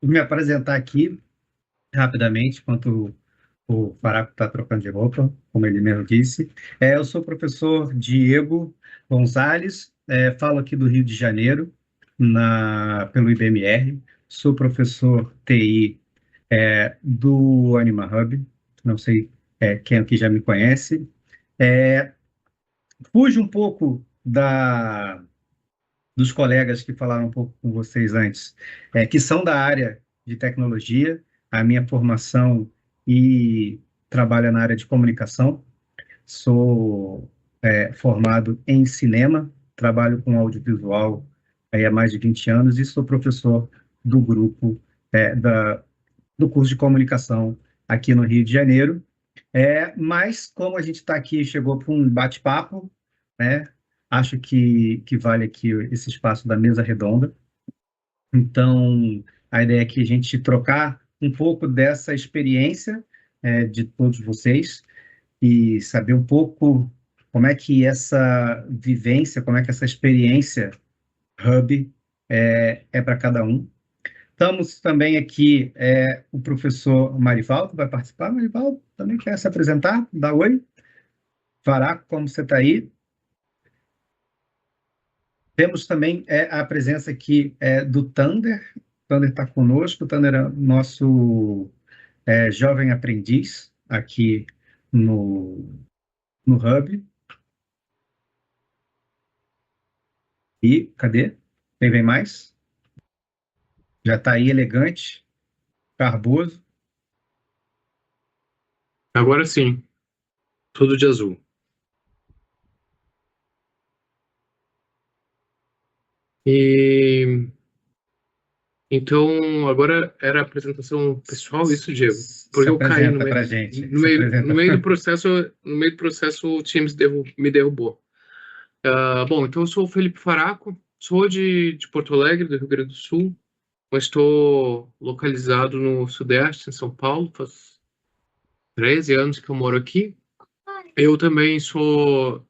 me apresentar aqui rapidamente, enquanto o Faraco está trocando de roupa, como ele mesmo disse. Eu sou o professor Diego Gonzalez, falo aqui do Rio de Janeiro, pelo IBMR. Sou professor TI do Anima Hub, não sei quem aqui já me conhece. É, Fujo um pouco dos colegas que falaram um pouco com vocês antes, que são da área de tecnologia, a minha formação e trabalho na área de comunicação. Sou formado em cinema, trabalho com audiovisual aí há mais de 20 anos e sou professor do grupo do curso de comunicação aqui no Rio de Janeiro. Mas, como a gente está aqui, chegou para um bate-papo, né? Acho que vale aqui esse espaço da mesa redonda. Então, a ideia é que a gente trocar um pouco dessa experiência de todos vocês e saber um pouco como é que essa vivência, como é que essa experiência Hub para cada um. Estamos também aqui, o professor Marivaldo vai participar. Marivaldo, também quer se apresentar? Dá oi. Faraco, como você está aí? Temos também a presença aqui do Thunder. O Thunder está conosco. O Thunder é nosso jovem aprendiz aqui no Hub. E cadê? Quem vem mais? Já está aí elegante, garboso. Agora sim, tudo de azul. E então agora era a apresentação pessoal, isso, Diego? Porque Se eu caí apresenta para a gente. no meio do processo, o Teams me derrubou. Bom, então eu sou o Felipe Faraco, sou de Porto Alegre, do Rio Grande do Sul, mas estou localizado no Sudeste, em São Paulo, faz 13 anos que eu moro aqui. Eu também sou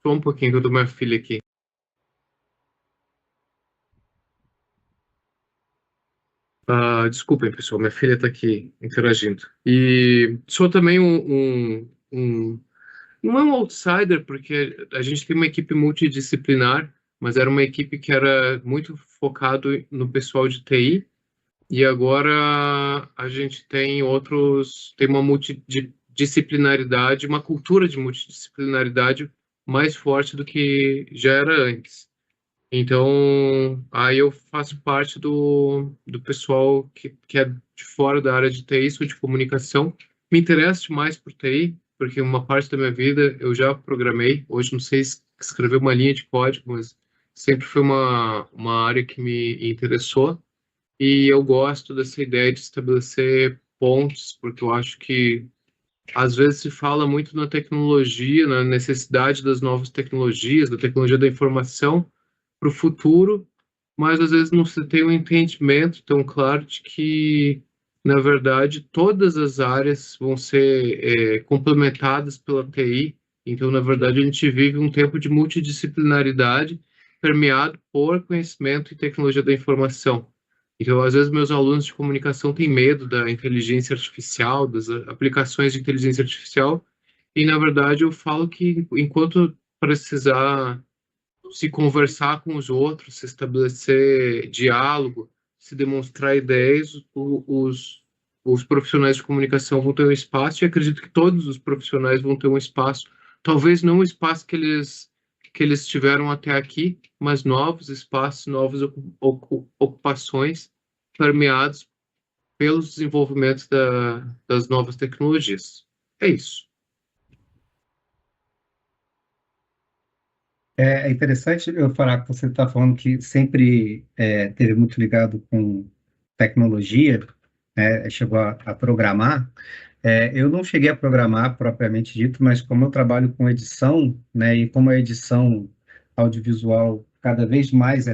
um pouquinho, que eu dou minha filha aqui. Desculpem, pessoal, minha filha está aqui interagindo. E sou também não é um outsider, porque a gente tem uma equipe multidisciplinar, mas era uma equipe que era muito focado no pessoal de TI, e agora a gente tem uma multidisciplinaridade, uma cultura de multidisciplinaridade mais forte do que já era antes. Então, aí eu faço parte do pessoal que é de fora da área de TI, sou de comunicação. Me interesso mais por TI, porque uma parte da minha vida eu já programei. Hoje não sei escrever uma linha de código, mas sempre foi uma área que me interessou. E eu gosto dessa ideia de estabelecer pontes, porque eu acho que às vezes se fala muito na tecnologia, na necessidade das novas tecnologias, da tecnologia da informação para o futuro, mas às vezes não se tem um entendimento tão claro de que, na verdade, todas as áreas vão ser complementadas pela TI. Então, na verdade, a gente vive um tempo de multidisciplinaridade permeado por conhecimento e tecnologia da informação. Então, às vezes, meus alunos de comunicação têm medo da inteligência artificial, das aplicações de inteligência artificial, e, na verdade, eu falo que enquanto precisar se conversar com os outros, se estabelecer diálogo, se demonstrar ideias, os profissionais de comunicação vão ter um espaço, e acredito que todos os profissionais vão ter um espaço, talvez não o espaço que eles tiveram até aqui, mas novos espaços, novas ocupações permeados pelos desenvolvimentos das novas tecnologias. É isso. É interessante eu falar que você está falando que sempre teve muito ligado com tecnologia, chegou a programar. Eu não cheguei a programar propriamente dito, mas como eu trabalho com edição, né, e como a edição audiovisual cada vez mais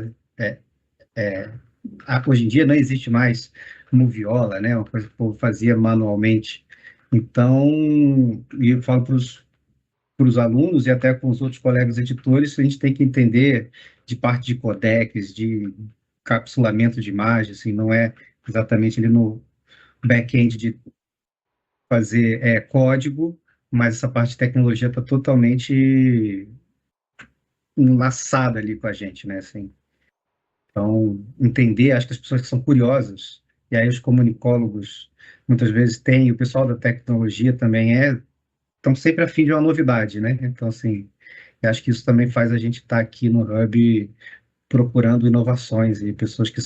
hoje em dia não existe mais moviola, né, uma coisa que o povo fazia manualmente. Então, e eu falo para os alunos e até com os outros colegas editores, a gente tem que entender de parte de codecs, de capsulamento de imagem, assim, não é exatamente ali no back-end de fazer código, mas essa parte de tecnologia está totalmente enlaçada ali com a gente, né? Assim, então, entender, acho que as pessoas que são curiosas, e aí os comunicólogos muitas vezes têm, o pessoal da tecnologia também estão sempre a fim de uma novidade, né? Então, assim, eu acho que isso também faz a gente estar aqui no Hub procurando inovações e pessoas que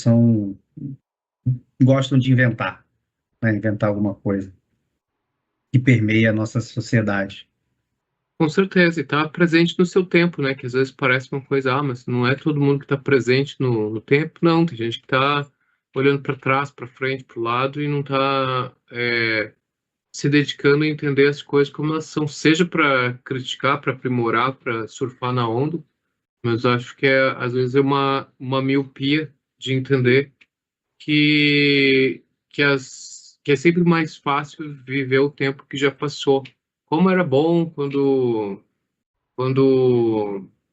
gostam de inventar, né? Inventar alguma coisa que permeia a nossa sociedade. Com certeza, e tá presente no seu tempo, né? Que às vezes parece uma coisa, mas não é todo mundo que está presente no tempo, não. Tem gente que está olhando para trás, para frente, para o lado e não está se dedicando a entender as coisas como elas são, seja para criticar, para aprimorar, para surfar na onda, mas acho que às vezes é uma miopia de entender que, que é sempre mais fácil viver o tempo que já passou. Como era bom quando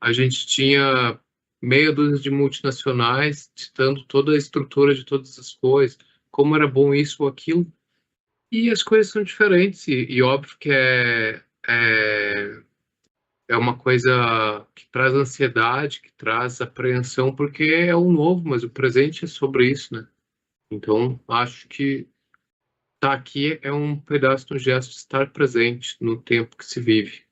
a gente tinha meia dúzia de multinacionais ditando toda a estrutura de todas as coisas, como era bom isso ou aquilo, e as coisas são diferentes, e óbvio que é uma coisa que traz ansiedade, que traz apreensão, porque é o novo, mas o presente é sobre isso, né? Então, acho que estar aqui é um pedaço do gesto de estar presente no tempo que se vive.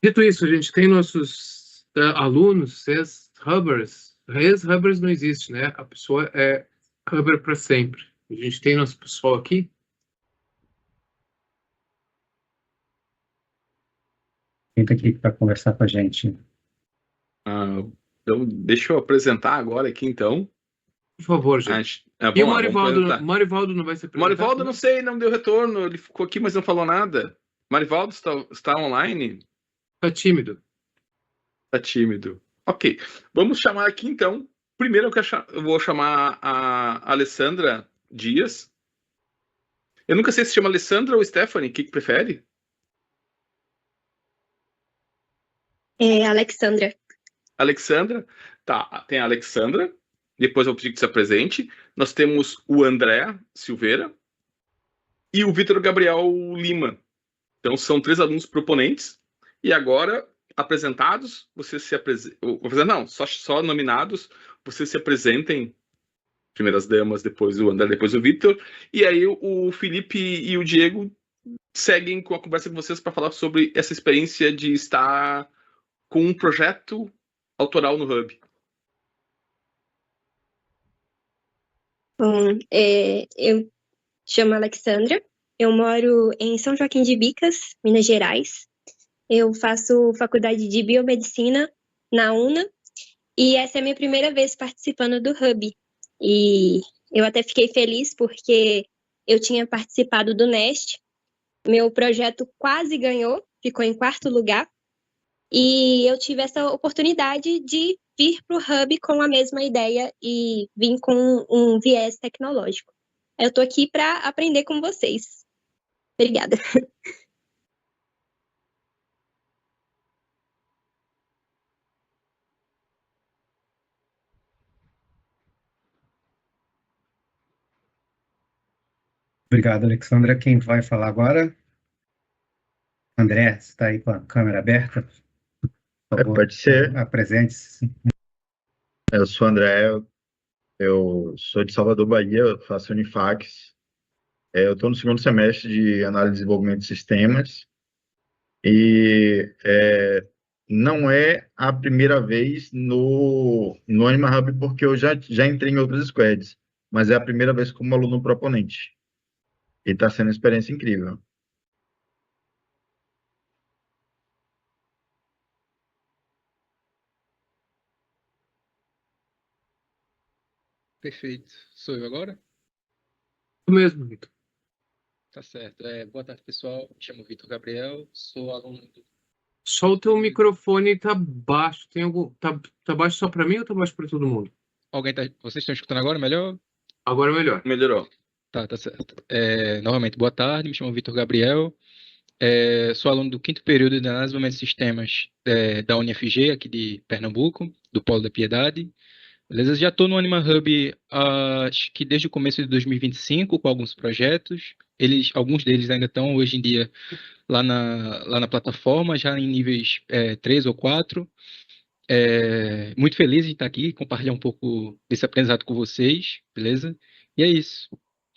Dito isso, a gente tem nossos alunos, ex-Hubbers. Ex-Hubbers não existe, né? A pessoa é Hubber para sempre. A gente tem nosso pessoal aqui. Quem está aqui para conversar com a gente? Então, deixa eu apresentar agora aqui, então. Por favor, gente. E Vamos o lá, Marivaldo? Marivaldo não vai se apresentar? Marivaldo, não sei, não deu retorno. Ele ficou aqui, mas não falou nada. Marivaldo está online? Tá tímido. Tá tímido. Ok. Vamos chamar aqui, então. Primeiro eu vou chamar a Alessandra Dias. Eu nunca sei se chama Alessandra ou Stephanie. O que prefere? Alexandra. Alexandra. Tá, tem a Alexandra. Depois eu vou pedir que se apresente. Nós temos o André Silveira e o Vitor Gabriel Lima. Então, são 3 alunos proponentes. E agora, apresentados, vocês se apresentem. Não, só nominados, vocês se apresentem. Primeiras damas, depois o André, depois o Vitor. E aí, o Felipe e o Diego seguem com a conversa com vocês para falar sobre essa experiência de estar com um projeto autoral no Hub. Bom, eu chamo Alexandra, eu moro em São Joaquim de Bicas, Minas Gerais. Eu faço faculdade de biomedicina na UNA e essa é a minha primeira vez participando do Hub. E eu até fiquei feliz porque eu tinha participado do Nest, meu projeto quase ganhou, ficou em 4º lugar, e eu tive essa oportunidade de vir para o Hub com a mesma ideia e vim com um viés tecnológico. Eu estou aqui para aprender com vocês. Obrigada. Obrigado, Alexandra. Quem vai falar agora? André, você está aí com a câmera aberta? Por favor, pode ser. Apresente-se. Eu sou o André, eu sou de Salvador, Bahia, eu faço Unifax. Eu estou no 2º semestre de Análise e Desenvolvimento de Sistemas e não é a primeira vez no Anima Hub, porque eu já entrei em outras squads, mas é a primeira vez como aluno proponente. E está sendo uma experiência incrível. Perfeito. Sou eu agora? Eu mesmo, Vitor. Tá certo. Boa tarde, pessoal. Me chamo Vitor Gabriel, sou aluno do... Só o teu microfone tá baixo. Tem algum... tá baixo só para mim ou tá baixo para todo mundo? Vocês estão escutando agora melhor? Agora melhor. Melhorou. Tá certo. Novamente, boa tarde. Me chamo Vitor Gabriel. Sou aluno do 5º período de Análise e Desenvolvimento de Sistemas da UniFG, aqui de Pernambuco, do Polo da Piedade. Beleza? Já estou no Anima Hub, acho que desde o começo de 2025, com alguns projetos. Alguns deles ainda estão hoje em dia lá na plataforma, já em níveis 3 ou 4. Muito feliz de estar aqui, compartilhar um pouco desse aprendizado com vocês, beleza? E é isso.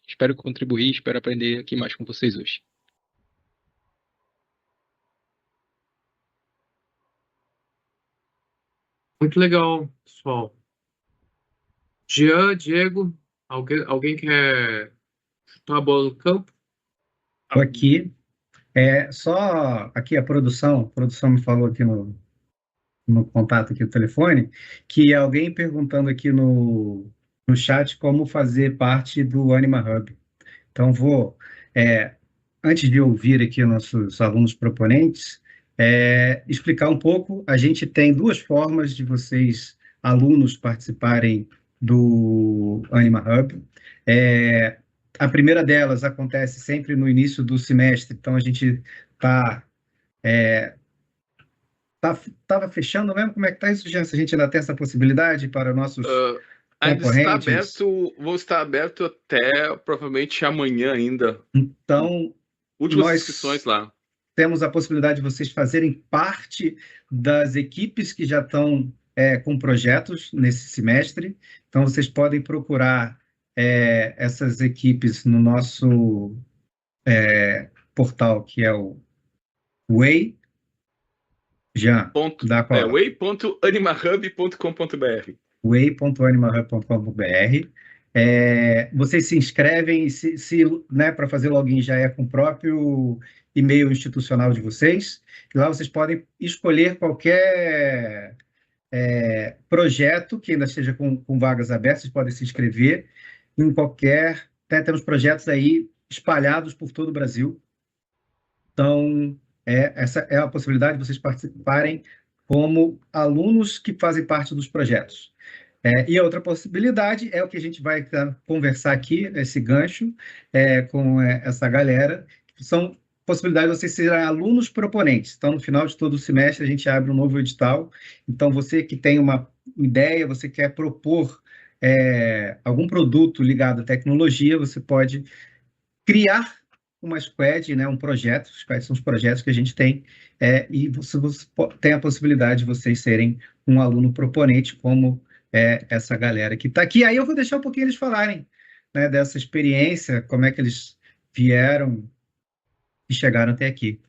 Espero contribuir, espero aprender aqui mais com vocês hoje. Muito legal, pessoal. Jean, Diego, alguém quer chutar a bola no campo? Tô aqui. Só aqui a produção me falou aqui no contato aqui do telefone, que alguém perguntando aqui no chat como fazer parte do Anima Hub. Então, antes de ouvir aqui nossos alunos proponentes, explicar um pouco. A gente tem duas formas de vocês, alunos, participarem do Anima Hub. A primeira delas acontece sempre no início do semestre, então a gente estava fechando mesmo? Como é que está isso, Jean? Se a gente ainda tem essa possibilidade para nossos Ainda está concorrentes? aberto, vou estar aberto até provavelmente amanhã ainda. Então, Últimas nós inscrições lá. temos a possibilidade de vocês fazerem parte das equipes que já estão com projetos nesse semestre. Então, vocês podem procurar essas equipes no nosso portal, que é o Way. Jean, dá a cola. way.animahub.com.br. way.animahub.com.br. Vocês se inscrevem, né, para fazer login já é com o próprio e-mail institucional de vocês. E lá vocês podem escolher qualquer projeto que ainda esteja com vagas abertas, vocês podem se inscrever em qualquer. Temos projetos aí espalhados por todo o Brasil. Então, essa é a possibilidade de vocês participarem como alunos que fazem parte dos projetos. E a outra possibilidade é o que a gente vai conversar aqui, esse gancho, com essa galera, que são possibilidades de vocês serem alunos proponentes. Então, no final de todo o semestre, a gente abre um novo edital. Então, você que tem uma ideia, você quer propor algum produto ligado à tecnologia, você pode criar uma squad, né, um projeto. Quais são os projetos que a gente tem, e você tem a possibilidade de vocês serem um aluno proponente, como essa galera que está aqui. Aí eu vou deixar um pouquinho eles falarem, né, dessa experiência, como é que eles vieram e chegaram até aqui.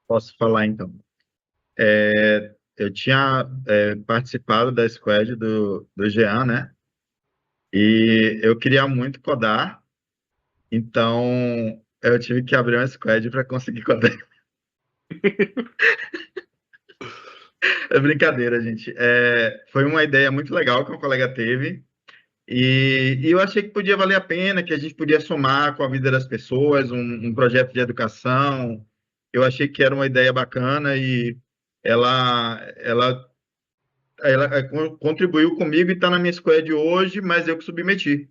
Posso falar, então. Eu tinha participado da squad do Jean, né? E eu queria muito codar, então eu tive que abrir uma squad para conseguir codar. É brincadeira, gente. Foi uma ideia muito legal que um colega teve, e eu achei que podia valer a pena, que a gente podia somar com a vida das pessoas, um projeto de educação. Eu achei que era uma ideia bacana e ela contribuiu comigo e está na minha squad hoje, mas eu que submeti.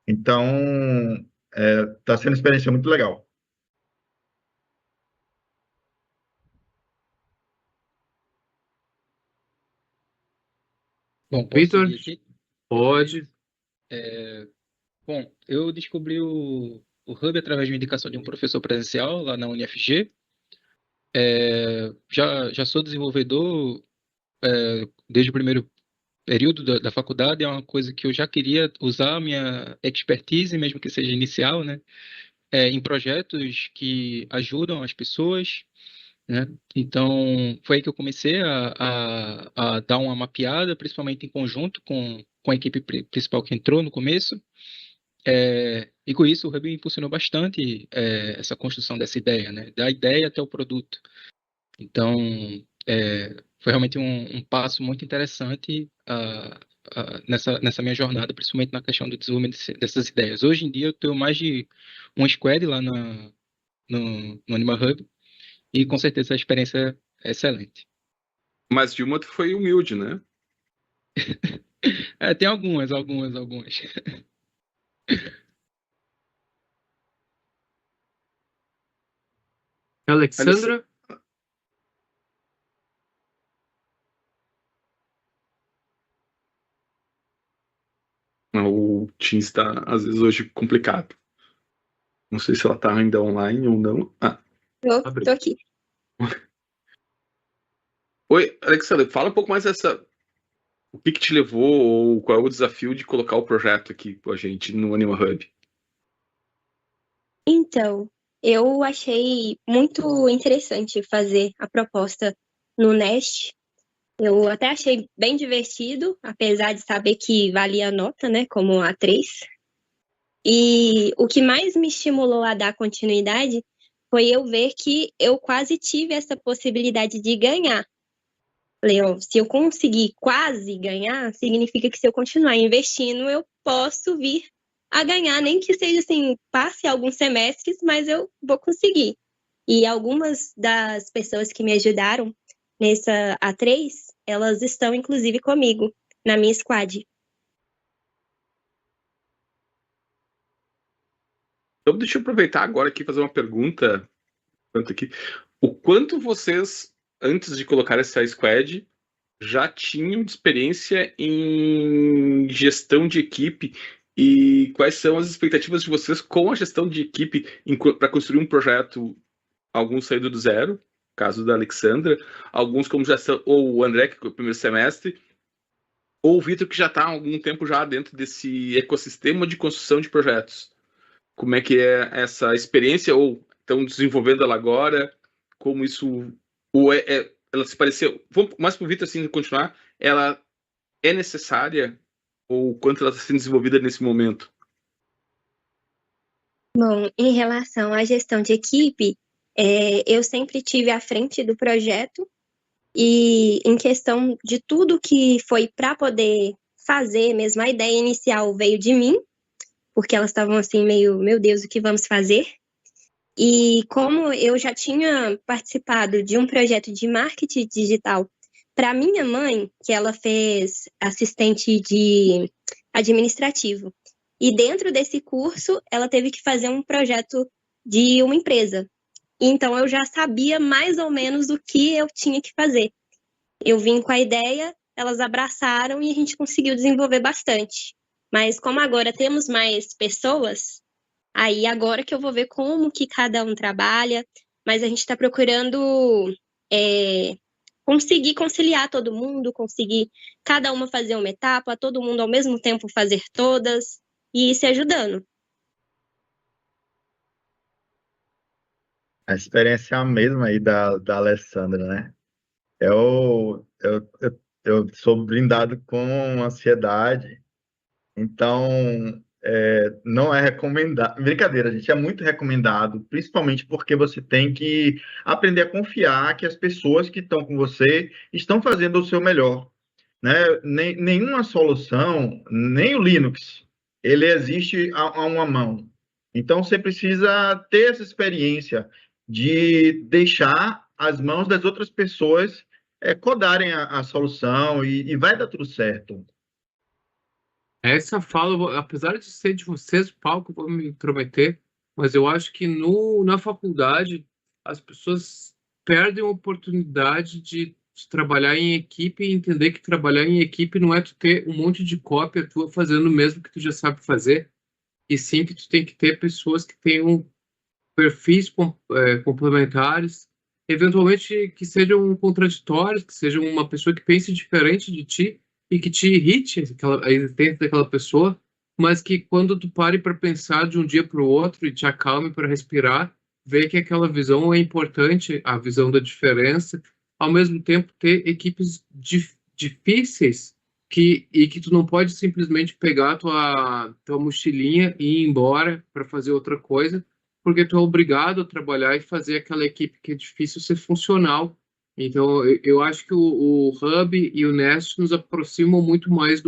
Então, está sendo uma experiência muito legal. Bom, posso Vitor? seguir aqui? Pode. Bom, eu descobri o Hub através de uma indicação de um professor presencial lá na UniFG. Já sou desenvolvedor desde o primeiro período da faculdade. É uma coisa que eu já queria usar a minha expertise, mesmo que seja inicial, né, em projetos que ajudam as pessoas, né? Então, foi aí que eu comecei a dar uma mapeada, principalmente em conjunto com a equipe principal que entrou no começo. E com isso, o Hub impulsionou bastante essa construção dessa ideia, né? Da ideia até o produto. Então, foi realmente um passo muito interessante nessa minha jornada, principalmente na questão do desenvolvimento dessas ideias. Hoje em dia, eu tenho mais de um squad lá no Anima Hub, e com certeza a experiência é excelente. Mas Dilma, tu foi humilde, né? Tem algumas. Alexandra? Teams está, às vezes, hoje complicado. Não sei se ela está ainda online ou não. Tô aqui. Oi, Alexandre, fala um pouco mais o que te levou, ou qual é o desafio de colocar o projeto aqui com a gente no Animal Hub? Então, eu achei muito interessante fazer a proposta no Nest. Eu até achei bem divertido, apesar de saber que valia a nota, né, como A3. E o que mais me estimulou a dar continuidade foi eu ver que eu quase tive essa possibilidade de ganhar. Falei, ó, se eu conseguir quase ganhar, significa que se eu continuar investindo, eu posso vir a ganhar, nem que seja assim, passe alguns semestres, mas eu vou conseguir. E algumas das pessoas que me ajudaram nessa A3, elas estão inclusive comigo, na minha squad. Então, deixa eu aproveitar agora aqui e fazer uma pergunta. O quanto vocês, antes de colocar essa squad, já tinham de experiência em gestão de equipe, e quais são as expectativas de vocês com a gestão de equipe para construir um projeto? Alguns saíram do zero, caso da Alexandra, alguns como já são, ou o André, que foi o primeiro semestre, ou o Vitor, que já está há algum tempo já dentro desse ecossistema de construção de projetos. Como é que é essa experiência, ou estão desenvolvendo ela agora? Como isso, ou ela se pareceu, vamos mais para o Vitor assim continuar, ela é necessária, ou quanto ela está sendo desenvolvida nesse momento? Bom, em relação à gestão de equipe, eu sempre tive à frente do projeto, e em questão de tudo que foi para poder fazer mesmo, a ideia inicial veio de mim, porque elas estavam assim meio, meu Deus, o que vamos fazer? E como eu já tinha participado de um projeto de marketing digital para minha mãe, que ela fez assistente de administrativo, e dentro desse curso ela teve que fazer um projeto de uma empresa. Então eu já sabia mais ou menos o que eu tinha que fazer. Eu vim com a ideia, elas abraçaram e a gente conseguiu desenvolver bastante. Mas como agora temos mais pessoas, aí agora que eu vou ver como que cada um trabalha, mas a gente está procurando conseguir conciliar todo mundo, conseguir cada uma fazer uma etapa, todo mundo ao mesmo tempo fazer todas e ir se ajudando. A experiência é a mesma aí da Alessandra, né? Eu sou blindado com ansiedade, então não é recomendado. Brincadeira, gente, é muito recomendado, principalmente porque você tem que aprender a confiar que as pessoas que estão com você estão fazendo o seu melhor, né? Nenhuma solução, nem o Linux, ele existe a uma mão. Então, você precisa ter essa experiência de deixar as mãos das outras pessoas codarem a solução e vai dar tudo certo. Essa fala, apesar de ser de vocês, o palco, eu vou me intrometer, mas eu acho que na faculdade as pessoas perdem a oportunidade de trabalhar em equipe e entender que trabalhar em equipe não é tu ter um monte de cópia tua fazendo o mesmo que tu já sabe fazer, e sim que tu tem que ter pessoas que tenham perfis complementares, eventualmente que sejam contraditórios, que sejam uma pessoa que pense diferente de ti e que te irrite a existência daquela pessoa, mas que quando tu pare para pensar de um dia para o outro e te acalme para respirar, vê que aquela visão é importante, a visão da diferença, ao mesmo tempo ter equipes difíceis e que tu não pode simplesmente pegar tua mochilinha e ir embora para fazer outra coisa, porque tu é obrigado a trabalhar e fazer aquela equipe que é difícil ser funcional. Então, eu acho que o Hub e o Nest nos aproximam muito mais de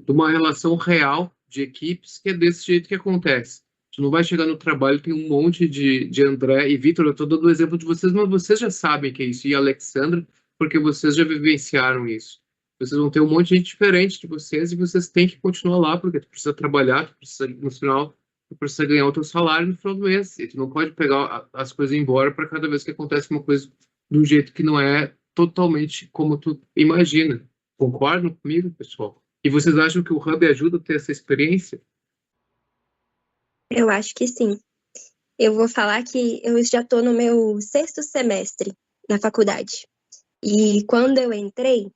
uma relação real de equipes, que é desse jeito que acontece. Tu não vai chegar no trabalho, tem um monte de André e Vitor, eu estou dando o exemplo de vocês, mas vocês já sabem que é isso, e Alexandra, porque vocês já vivenciaram isso. Vocês vão ter um monte de gente diferente de vocês, e vocês têm que continuar lá, porque tu precisa trabalhar, tu precisa, no final, tu precisa ganhar o teu salário no final do mês, e tu não pode pegar as coisas e ir embora para cada vez que acontece uma coisa de um jeito que não é totalmente como tu imagina. Concordam comigo, pessoal? E vocês acham que o Hub ajuda a ter essa experiência? Eu acho que sim. Eu vou falar que eu já estou no meu 6º semestre na faculdade. E quando eu entrei,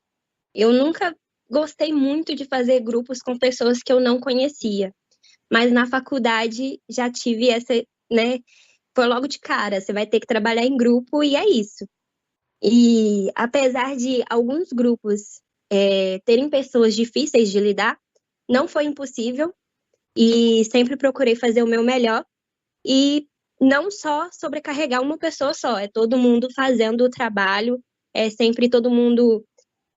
eu nunca gostei muito de fazer grupos com pessoas que eu não conhecia. Mas na faculdade já tive essa, né? Foi logo de cara, você vai ter que trabalhar em grupo e é isso. E apesar de alguns grupos terem pessoas difíceis de lidar, não foi impossível e sempre procurei fazer o meu melhor e não só sobrecarregar uma pessoa só, é todo mundo fazendo o trabalho, é sempre todo mundo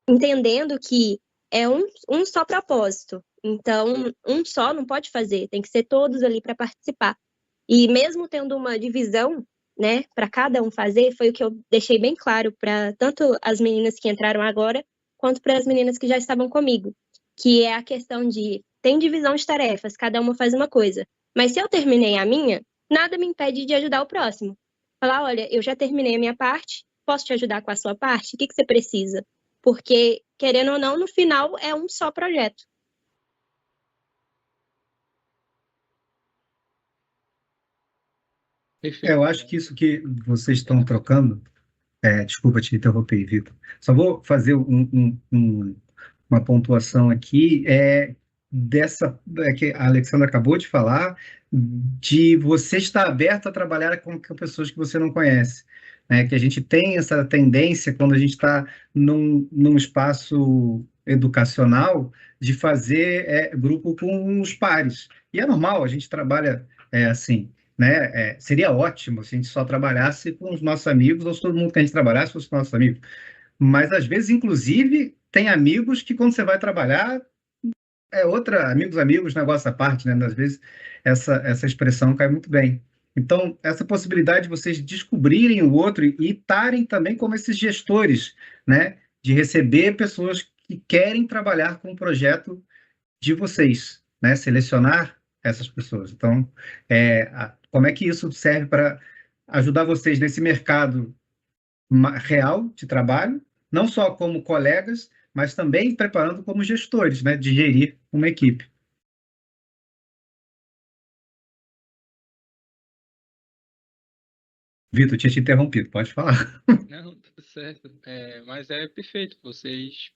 entendendo que é um só propósito. Então, um só não pode fazer, tem que ser todos ali para participar. E mesmo tendo uma divisão, né, para cada um fazer, foi o que eu deixei bem claro para tanto as meninas que entraram agora, quanto para as meninas que já estavam comigo, que é a questão de, tem divisão de tarefas, cada uma faz uma coisa, mas se eu terminei a minha, nada me impede de ajudar o próximo. Falar, olha, eu já terminei a minha parte, posso te ajudar com a sua parte? O que você precisa? Porque, querendo ou não, no final é um só projeto. Perfeito. Eu acho que isso que vocês estão trocando, desculpa te interromper, Vitor, só vou fazer uma pontuação aqui, que a Alexandra acabou de falar, de você estar aberto a trabalhar com pessoas que você não conhece. Né? Que a gente tem essa tendência, quando a gente está num espaço educacional, de fazer grupo com os pares. E é normal, a gente trabalha assim. Né? Seria ótimo se a gente só trabalhasse com os nossos amigos, ou se todo mundo que a gente trabalhasse fosse nossos amigos. Mas, às vezes, inclusive, tem amigos que, quando você vai trabalhar, amigos, negócio à parte, né? Às vezes, essa expressão cai muito bem. Então, essa possibilidade de vocês descobrirem o outro e estarem também como esses gestores, né? De receber pessoas que querem trabalhar com o projeto de vocês, né? Selecionar essas pessoas. Então, como é que isso serve para ajudar vocês nesse mercado real de trabalho, não só como colegas, mas também preparando como gestores, né? De gerir uma equipe. Vitor, tinha te interrompido, pode falar. Não, tudo certo. Mas é perfeito. Vocês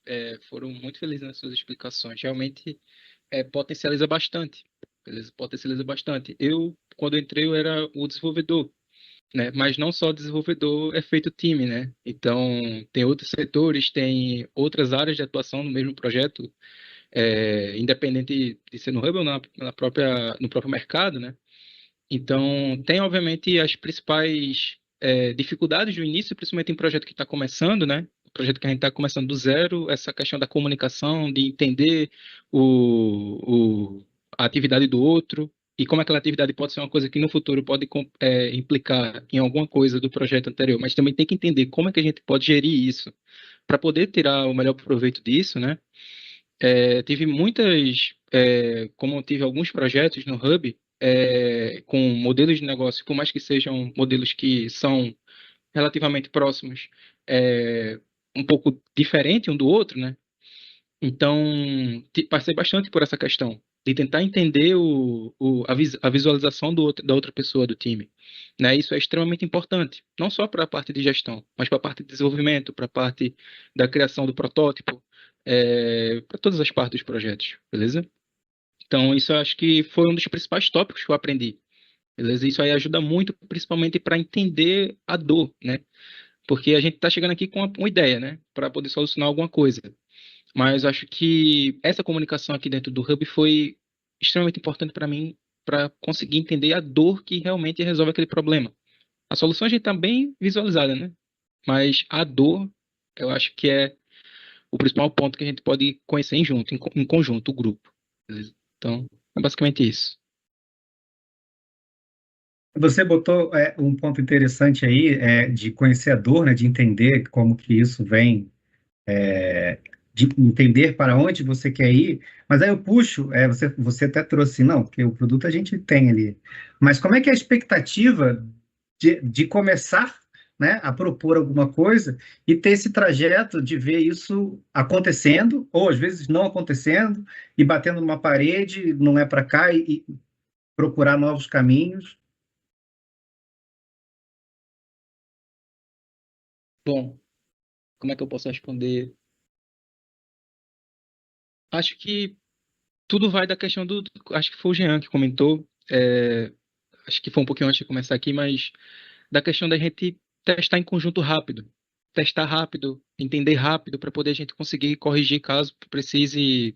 foram muito felizes nas suas explicações. Realmente potencializa bastante. Beleza? Potencializa bastante. Eu, quando entrei, eu era o desenvolvedor, né? Mas não só desenvolvedor é feito time, né? Então, tem outros setores, tem outras áreas de atuação no mesmo projeto, independente de ser no Hub ou no próprio mercado, né? Então, tem, obviamente, as principais dificuldades do início, principalmente em projeto que está começando, né? Projeto que a gente está começando do zero, essa questão da comunicação, de entender a atividade do outro e como aquela atividade pode ser uma coisa que no futuro pode implicar em alguma coisa do projeto anterior, mas também tem que entender como é que a gente pode gerir isso para poder tirar o melhor proveito disso, né? Tive muitas, como eu tive alguns projetos no Hub, com modelos de negócio, por mais que sejam modelos que são relativamente próximos, um pouco diferente um do outro, né? Então, passei bastante por essa questão de tentar entender a visualização da outra pessoa do time, né? Isso é extremamente importante, não só para a parte de gestão, mas para a parte de desenvolvimento, para a parte da criação do protótipo, para todas as partes dos projetos, beleza? Então, isso eu acho que foi um dos principais tópicos que eu aprendi, beleza? Isso aí ajuda muito, principalmente para entender a dor, né? Porque a gente está chegando aqui com uma ideia, né? Para poder solucionar alguma coisa. Mas acho que essa comunicação aqui dentro do Hub foi extremamente importante para mim, para conseguir entender a dor que realmente resolve aquele problema. A solução a gente está bem visualizada, né? Mas a dor, eu acho que é o principal ponto que a gente pode conhecer em conjunto, o grupo. Beleza? Então, é basicamente isso. Você botou um ponto interessante aí, de conhecer a dor, né? De entender como que isso vem, de entender para onde você quer ir, mas aí eu puxo, você até trouxe, não, porque o produto a gente tem ali, mas como é que é a expectativa de começar né, a propor alguma coisa e ter esse trajeto de ver isso acontecendo, ou às vezes não acontecendo, e batendo numa parede, não é para cá, e procurar novos caminhos. Bom, como é que eu posso responder? Acho que tudo vai da questão do. Acho que foi o Jean que comentou. Acho que foi um pouquinho antes de começar aqui, mas da questão da gente testar em conjunto rápido. Testar rápido, entender rápido, para poder a gente conseguir corrigir caso precise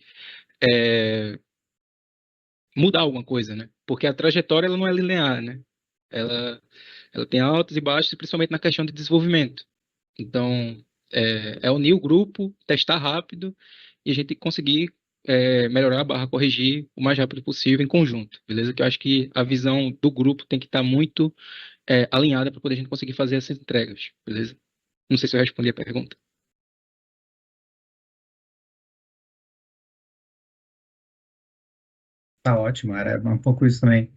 mudar alguma coisa, né? Porque a trajetória ela não é linear, né? Ela, ela tem altos e baixos, principalmente na questão de desenvolvimento. Então, é unir o grupo, testar rápido e a gente conseguir melhorar barra corrigir o mais rápido possível em conjunto, beleza? Que eu acho que a visão do grupo tem que estar muito alinhada para poder a gente conseguir fazer essas entregas, beleza? Não sei se eu respondi a pergunta. Tá ótimo, era um pouco isso também.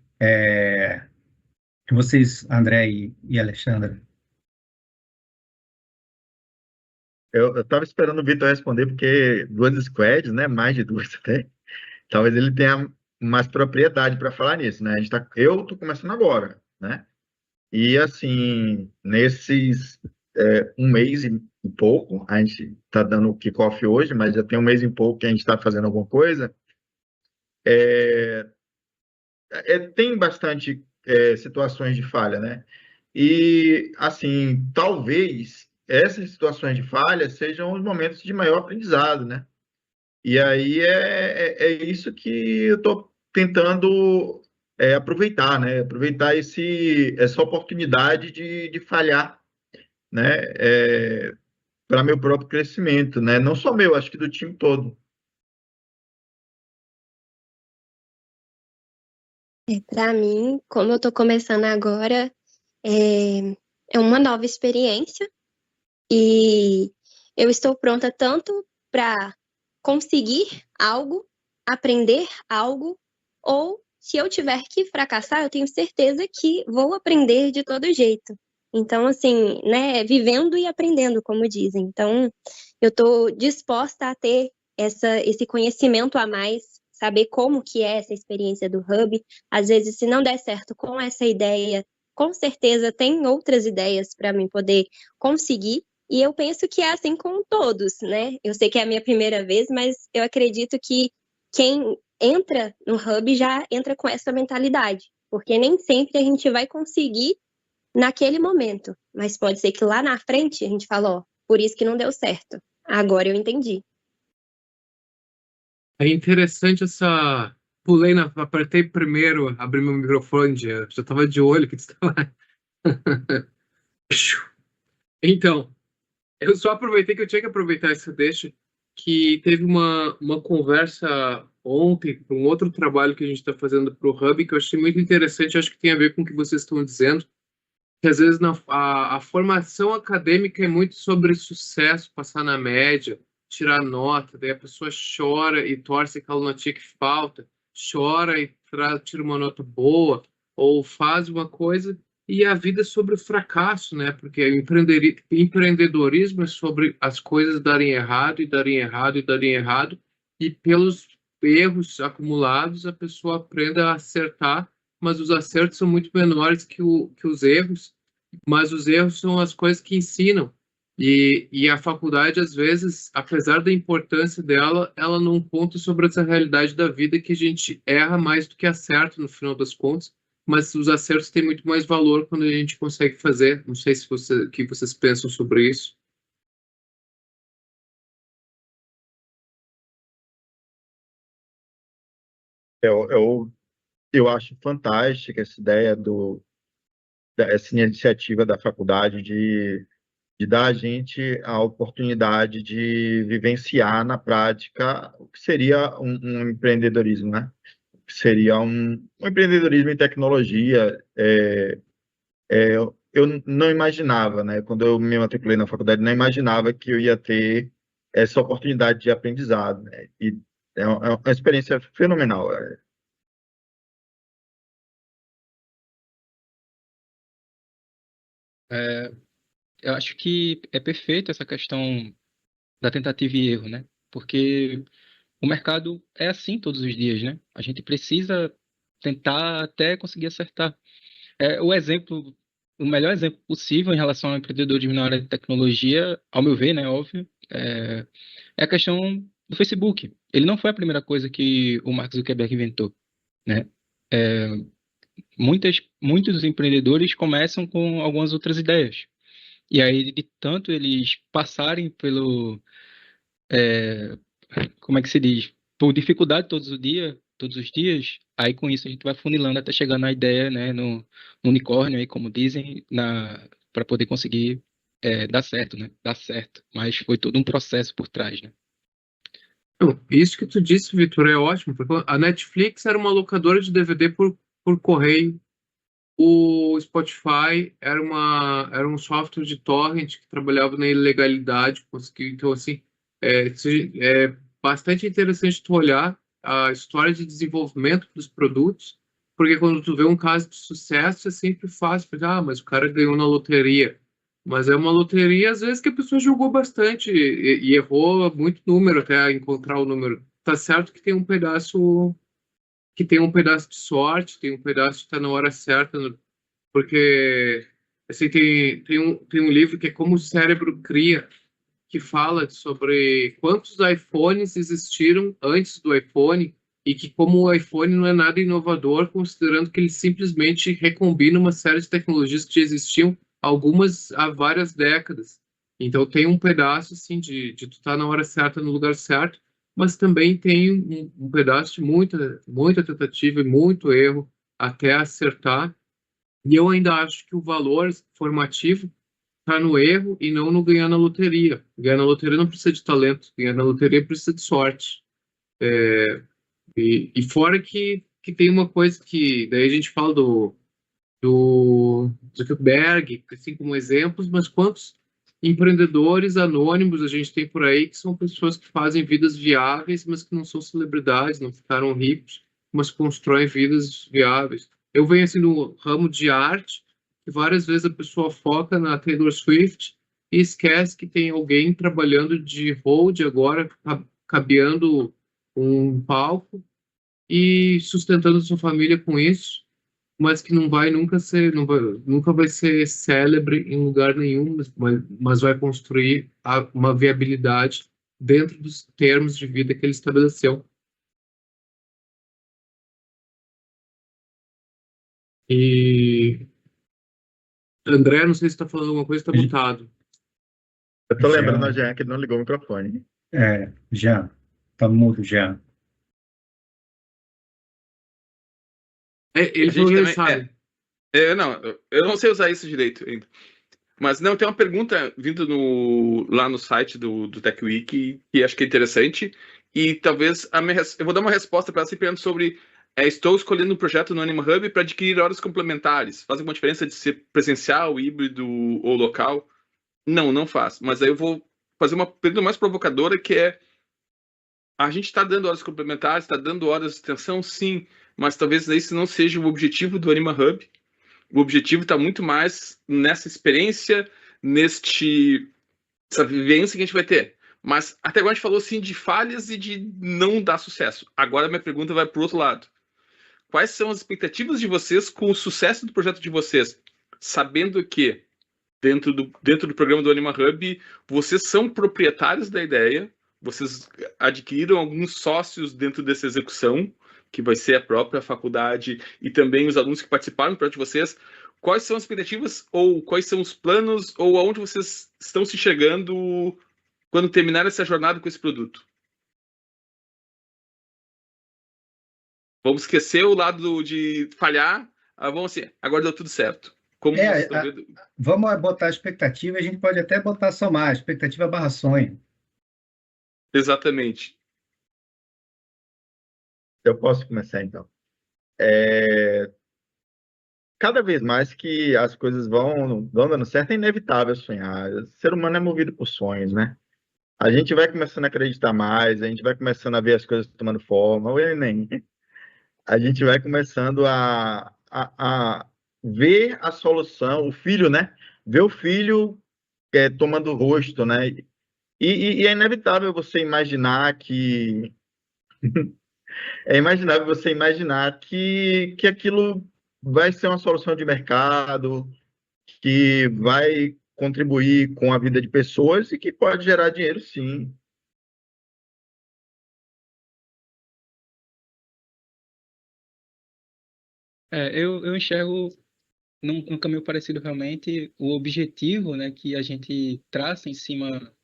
Vocês, André e Alexandre. Eu estava esperando o Vitor responder, porque duas squads, né? Mais de duas até. Talvez ele tenha mais propriedade para falar nisso, né? Eu estou começando agora, né? E assim, nesses um mês e pouco, a gente está dando o kickoff hoje, mas já tem um mês e pouco que a gente está fazendo alguma coisa. Tem bastante situações de falha, né? E assim, talvez essas situações de falha sejam os momentos de maior aprendizado, né? E aí é isso que eu estou tentando aproveitar, né? Aproveitar essa oportunidade de falhar, né? Para meu próprio crescimento, né? Não só meu, acho que do time todo. Para mim, como eu estou começando agora, é uma nova experiência e eu estou pronta tanto para conseguir algo, aprender algo, ou se eu tiver que fracassar, eu tenho certeza que vou aprender de todo jeito. Então, assim, né, vivendo e aprendendo, como dizem. Então, eu estou disposta a ter esse conhecimento a mais, saber como que é essa experiência do Hub. Às vezes, se não der certo com essa ideia, com certeza tem outras ideias para mim poder conseguir. E eu penso que é assim com todos, né? Eu sei que é a minha primeira vez, mas eu acredito que quem entra no Hub já entra com essa mentalidade, porque nem sempre a gente vai conseguir naquele momento, mas pode ser que lá na frente a gente fala, ó, por isso que não deu certo. Agora eu entendi. É interessante essa. Apertei primeiro, abri meu microfone, já estava de olho que tu estava. Então, eu só aproveitei que eu tinha que aproveitar essa deixa, que teve uma conversa ontem para um outro trabalho que a gente está fazendo para o Hub, que eu achei muito interessante, acho que tem a ver com o que vocês estão dizendo, que às vezes a formação acadêmica é muito sobre sucesso, passar na média, tirar nota, daí a pessoa chora e torce aquela notinha que falta, chora e tira uma nota boa, ou faz uma coisa, e a vida é sobre o fracasso, né? Porque o empreendedorismo é sobre as coisas darem errado, e darem errado, e darem errado, e pelos erros acumulados a pessoa aprende a acertar, mas os acertos são muito menores que os erros, mas os erros são as coisas que ensinam. E a faculdade, às vezes, apesar da importância dela, ela não conta sobre essa realidade da vida que a gente erra mais do que acerta no final das contas, mas os acertos têm muito mais valor quando a gente consegue fazer. Não sei se o que vocês pensam sobre isso. Eu acho fantástica essa ideia essa iniciativa da faculdade de dar a gente a oportunidade de vivenciar na prática o que seria um empreendedorismo, né? Que seria um empreendedorismo em tecnologia. Eu não imaginava, né? Quando eu me matriculei na faculdade, não imaginava que eu ia ter essa oportunidade de aprendizado, né? E é uma experiência fenomenal. eu acho que é perfeito essa questão da tentativa e erro, né? Porque o mercado é assim todos os dias, né? A gente precisa tentar até conseguir acertar. O melhor exemplo possível em relação ao empreendedorismo na área de tecnologia, ao meu ver, né, óbvio, é a questão do Facebook. Ele não foi a primeira coisa que o Mark Zuckerberg inventou, né? É, muitos empreendedores começam com algumas outras ideias. E aí, de tanto eles passarem como é que se diz? Por dificuldade todos os dias, aí com isso a gente vai funilando até chegar na ideia, né, no unicórnio aí, como dizem, para poder conseguir dar certo, né? Dar certo. Mas foi todo um processo por trás, né? Não, isso que tu disse, Vitor, é ótimo, porque a Netflix era uma locadora de DVD por correio, o Spotify era um software de torrent que trabalhava na ilegalidade, então, assim, é bastante interessante tu olhar a história de desenvolvimento dos produtos, porque quando tu vê um caso de sucesso, é sempre fácil, porque, mas o cara ganhou na loteria. Mas é uma loteria, às vezes, que a pessoa jogou bastante e errou muito número até encontrar o número. Tá certo que tem um pedaço de sorte, tem um pedaço de estar na hora certa, porque assim, tem um livro que é Como o Cérebro Cria, que fala sobre quantos iPhones existiram antes do iPhone e que como o iPhone não é nada inovador, considerando que ele simplesmente recombina uma série de tecnologias que já existiam algumas há várias décadas. Então tem um pedaço assim de tu estar na hora certa no lugar certo, mas também tem um pedaço de muita tentativa e muito erro até acertar. E eu ainda acho que o valor formativo está no erro e não no ganhar na loteria. Ganhar na loteria não precisa de talento, ganhar na loteria precisa de sorte. E fora que tem uma coisa que daí a gente fala do Zuckerberg, assim como exemplos, mas quantos empreendedores anônimos a gente tem por aí que são pessoas que fazem vidas viáveis, mas que não são celebridades, não ficaram ricos, mas constroem vidas viáveis. Eu venho assim no ramo de arte, que várias vezes a pessoa foca na Taylor Swift e esquece que tem alguém trabalhando de hold agora, cabeando um palco e sustentando sua família com isso, mas que não vai nunca ser, nunca vai ser célebre em lugar nenhum, mas vai construir uma viabilidade dentro dos termos de vida que ele estabeleceu. E André, não sei se está falando alguma coisa, está mutado. Eu tô lembrando a Já, Jean que ele não ligou o microfone. já, tá mudo já. Ele A falou gente que ele também. sabe. Não, eu não sei usar isso direito ainda. Mas não, tem uma pergunta vindo lá no site do TechWiki que acho que é interessante. E talvez eu vou dar uma resposta para ela se perguntando sobre. Estou escolhendo um projeto no Anima Hub para adquirir horas complementares. Faz alguma diferença de ser presencial, híbrido ou local? Não, não faz. Mas aí eu vou fazer uma pergunta mais provocadora que é: a gente está dando horas complementares, está dando horas de extensão, sim, mas talvez esse não seja o objetivo do Anima Hub. O objetivo está muito mais nessa experiência, essa vivência que a gente vai ter. Mas até agora a gente falou sim de falhas e de não dar sucesso. Agora minha pergunta vai para o outro lado. Quais são as expectativas de vocês com o sucesso do projeto de vocês? Sabendo que dentro do programa do Anima Hub, vocês são proprietários da ideia, vocês adquiriram alguns sócios dentro dessa execução, que vai ser a própria faculdade e também os alunos que participaram do projeto de vocês. Quais são as expectativas ou quais são os planos ou aonde vocês estão se chegando quando terminar essa jornada com esse produto? Vamos esquecer o lado de falhar, vamos assim, agora deu tudo certo. Como vocês estão vendo? Vamos botar a expectativa, a gente pode até botar somar, expectativa barra sonho. Exatamente. Eu posso começar, então. Cada vez mais que as coisas vão dando certo, é inevitável sonhar. O ser humano é movido por sonhos, né? A gente vai começando a acreditar mais, a gente vai começando a ver as coisas tomando forma, ou nem. A gente vai começando a ver a solução, o filho, né? Ver o filho tomando rosto, né? E é inevitável você imaginar que é imaginável você imaginar que aquilo vai ser uma solução de mercado, que vai contribuir com a vida de pessoas e que pode gerar dinheiro, sim. Eu enxergo num caminho parecido realmente o objetivo, né, que a gente traça em cima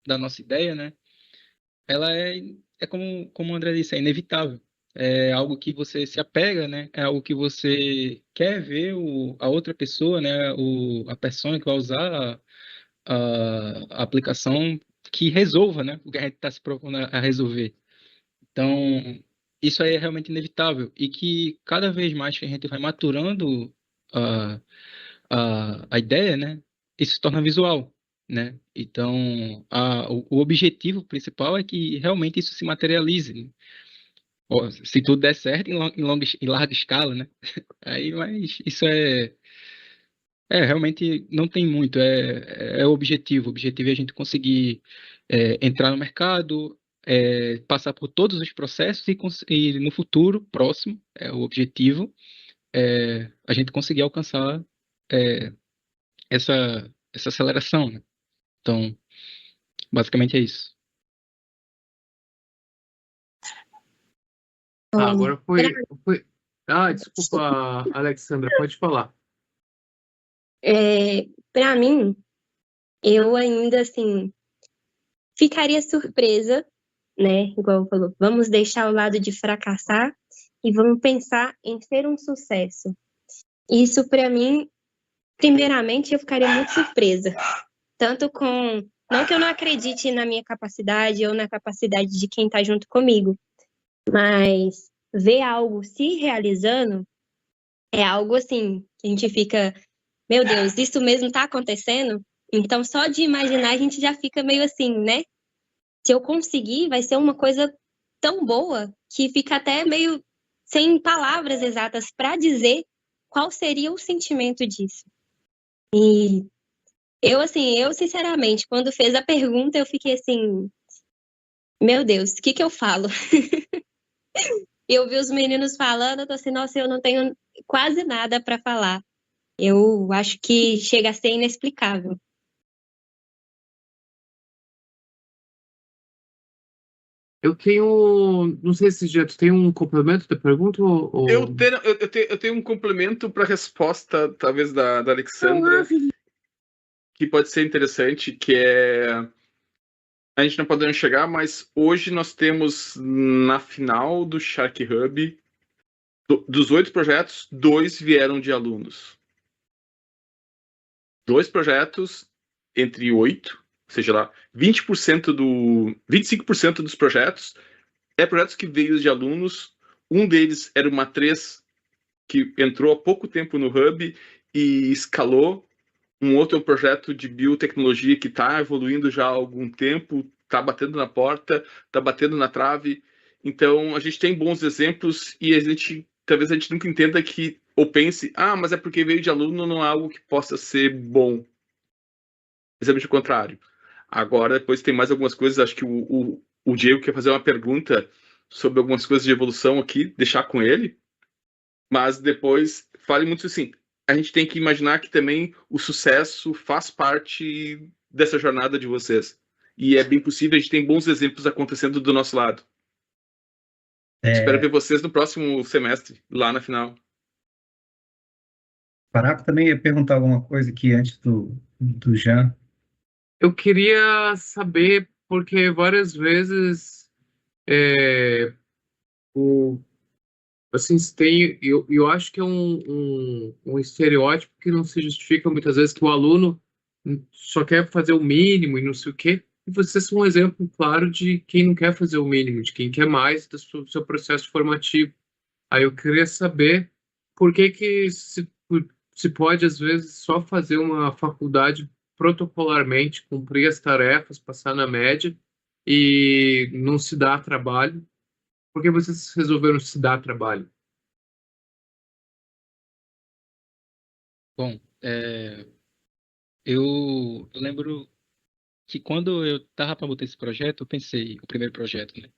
da nossa ideia, né, ela é como o André disse, é inevitável. É algo que você se apega, né? É algo que você quer ver a outra pessoa, né? A pessoa que vai usar a aplicação que resolva, né? O que a gente está se propondo a resolver. Então, isso aí é realmente inevitável. E que cada vez mais que a gente vai maturando a, a ideia, né? Isso se torna visual, né? Então, o objetivo principal é que realmente isso se materialize, né? Ó, se tudo der certo em larga escala, né? Aí, mas isso realmente não tem muito, é o objetivo. O objetivo é a gente conseguir entrar no mercado, passar por todos os processos e no futuro próximo, o objetivo, a gente conseguir alcançar é, essa aceleração, né? Então, basicamente é isso. Agora foi. Desculpa, Alexandra, pode falar. Para mim, eu ainda, assim, ficaria surpresa, né? Igual falou, vamos deixar o lado de fracassar e vamos pensar em ser um sucesso. Isso, para mim, primeiramente, eu ficaria muito surpresa. Tanto com... Não que eu não acredite na minha capacidade ou na capacidade de quem está junto comigo, mas ver algo se realizando é algo assim, que a gente fica, meu Deus, isso mesmo está acontecendo? Então, só de imaginar, a gente já fica meio assim, né? Se eu conseguir, vai ser uma coisa tão boa que fica até meio sem palavras exatas para dizer qual seria o sentimento disso. E eu sinceramente, quando fez a pergunta, eu fiquei assim, meu Deus, o que eu falo? Eu vi os meninos falando, eu tô assim, nossa, eu não tenho quase nada para falar. Eu acho que chega a ser inexplicável. Eu tenho. Não sei se já tu tem um complemento da pergunta ou... Eu tenho um complemento para a resposta, talvez, da Alexandra, que pode ser interessante, que é... A gente não pode chegar, mas hoje nós temos, na final do Shark Hub, dos 8 projetos, 2 vieram de alunos. 2 projetos entre 8, ou seja lá, 25% dos projetos projetos que veio de alunos. Um deles era uma 3 que entrou há pouco tempo no Hub e escalou. Um outro é um projeto de biotecnologia que está evoluindo já há algum tempo, está batendo na porta, está batendo na trave. Então, a gente tem bons exemplos e talvez a gente nunca entenda que, ou pense, mas é porque veio de aluno, não é algo que possa ser bom. Exatamente o contrário. Agora, depois tem mais algumas coisas, acho que o Diego quer fazer uma pergunta sobre algumas coisas de evolução aqui, deixar com ele, mas depois fale muito assim, a gente tem que imaginar que também o sucesso faz parte dessa jornada de vocês. E é bem possível, a gente tem bons exemplos acontecendo do nosso lado. Espero ver vocês no próximo semestre, lá na final. Paraco também ia perguntar alguma coisa aqui antes do Jean. Eu queria saber, porque várias vezes assim, eu acho que é um estereótipo que não se justifica muitas vezes, que o aluno só quer fazer o mínimo e não sei o quê. E vocês são um exemplo claro de quem não quer fazer o mínimo, de quem quer mais do seu processo formativo. Aí eu queria saber por que se pode, às vezes, só fazer uma faculdade protocolarmente, cumprir as tarefas, passar na média e não se dá trabalho. Por que vocês resolveram se dar trabalho? Bom, eu lembro que quando eu tava para botar esse projeto, eu pensei, o primeiro projeto, né?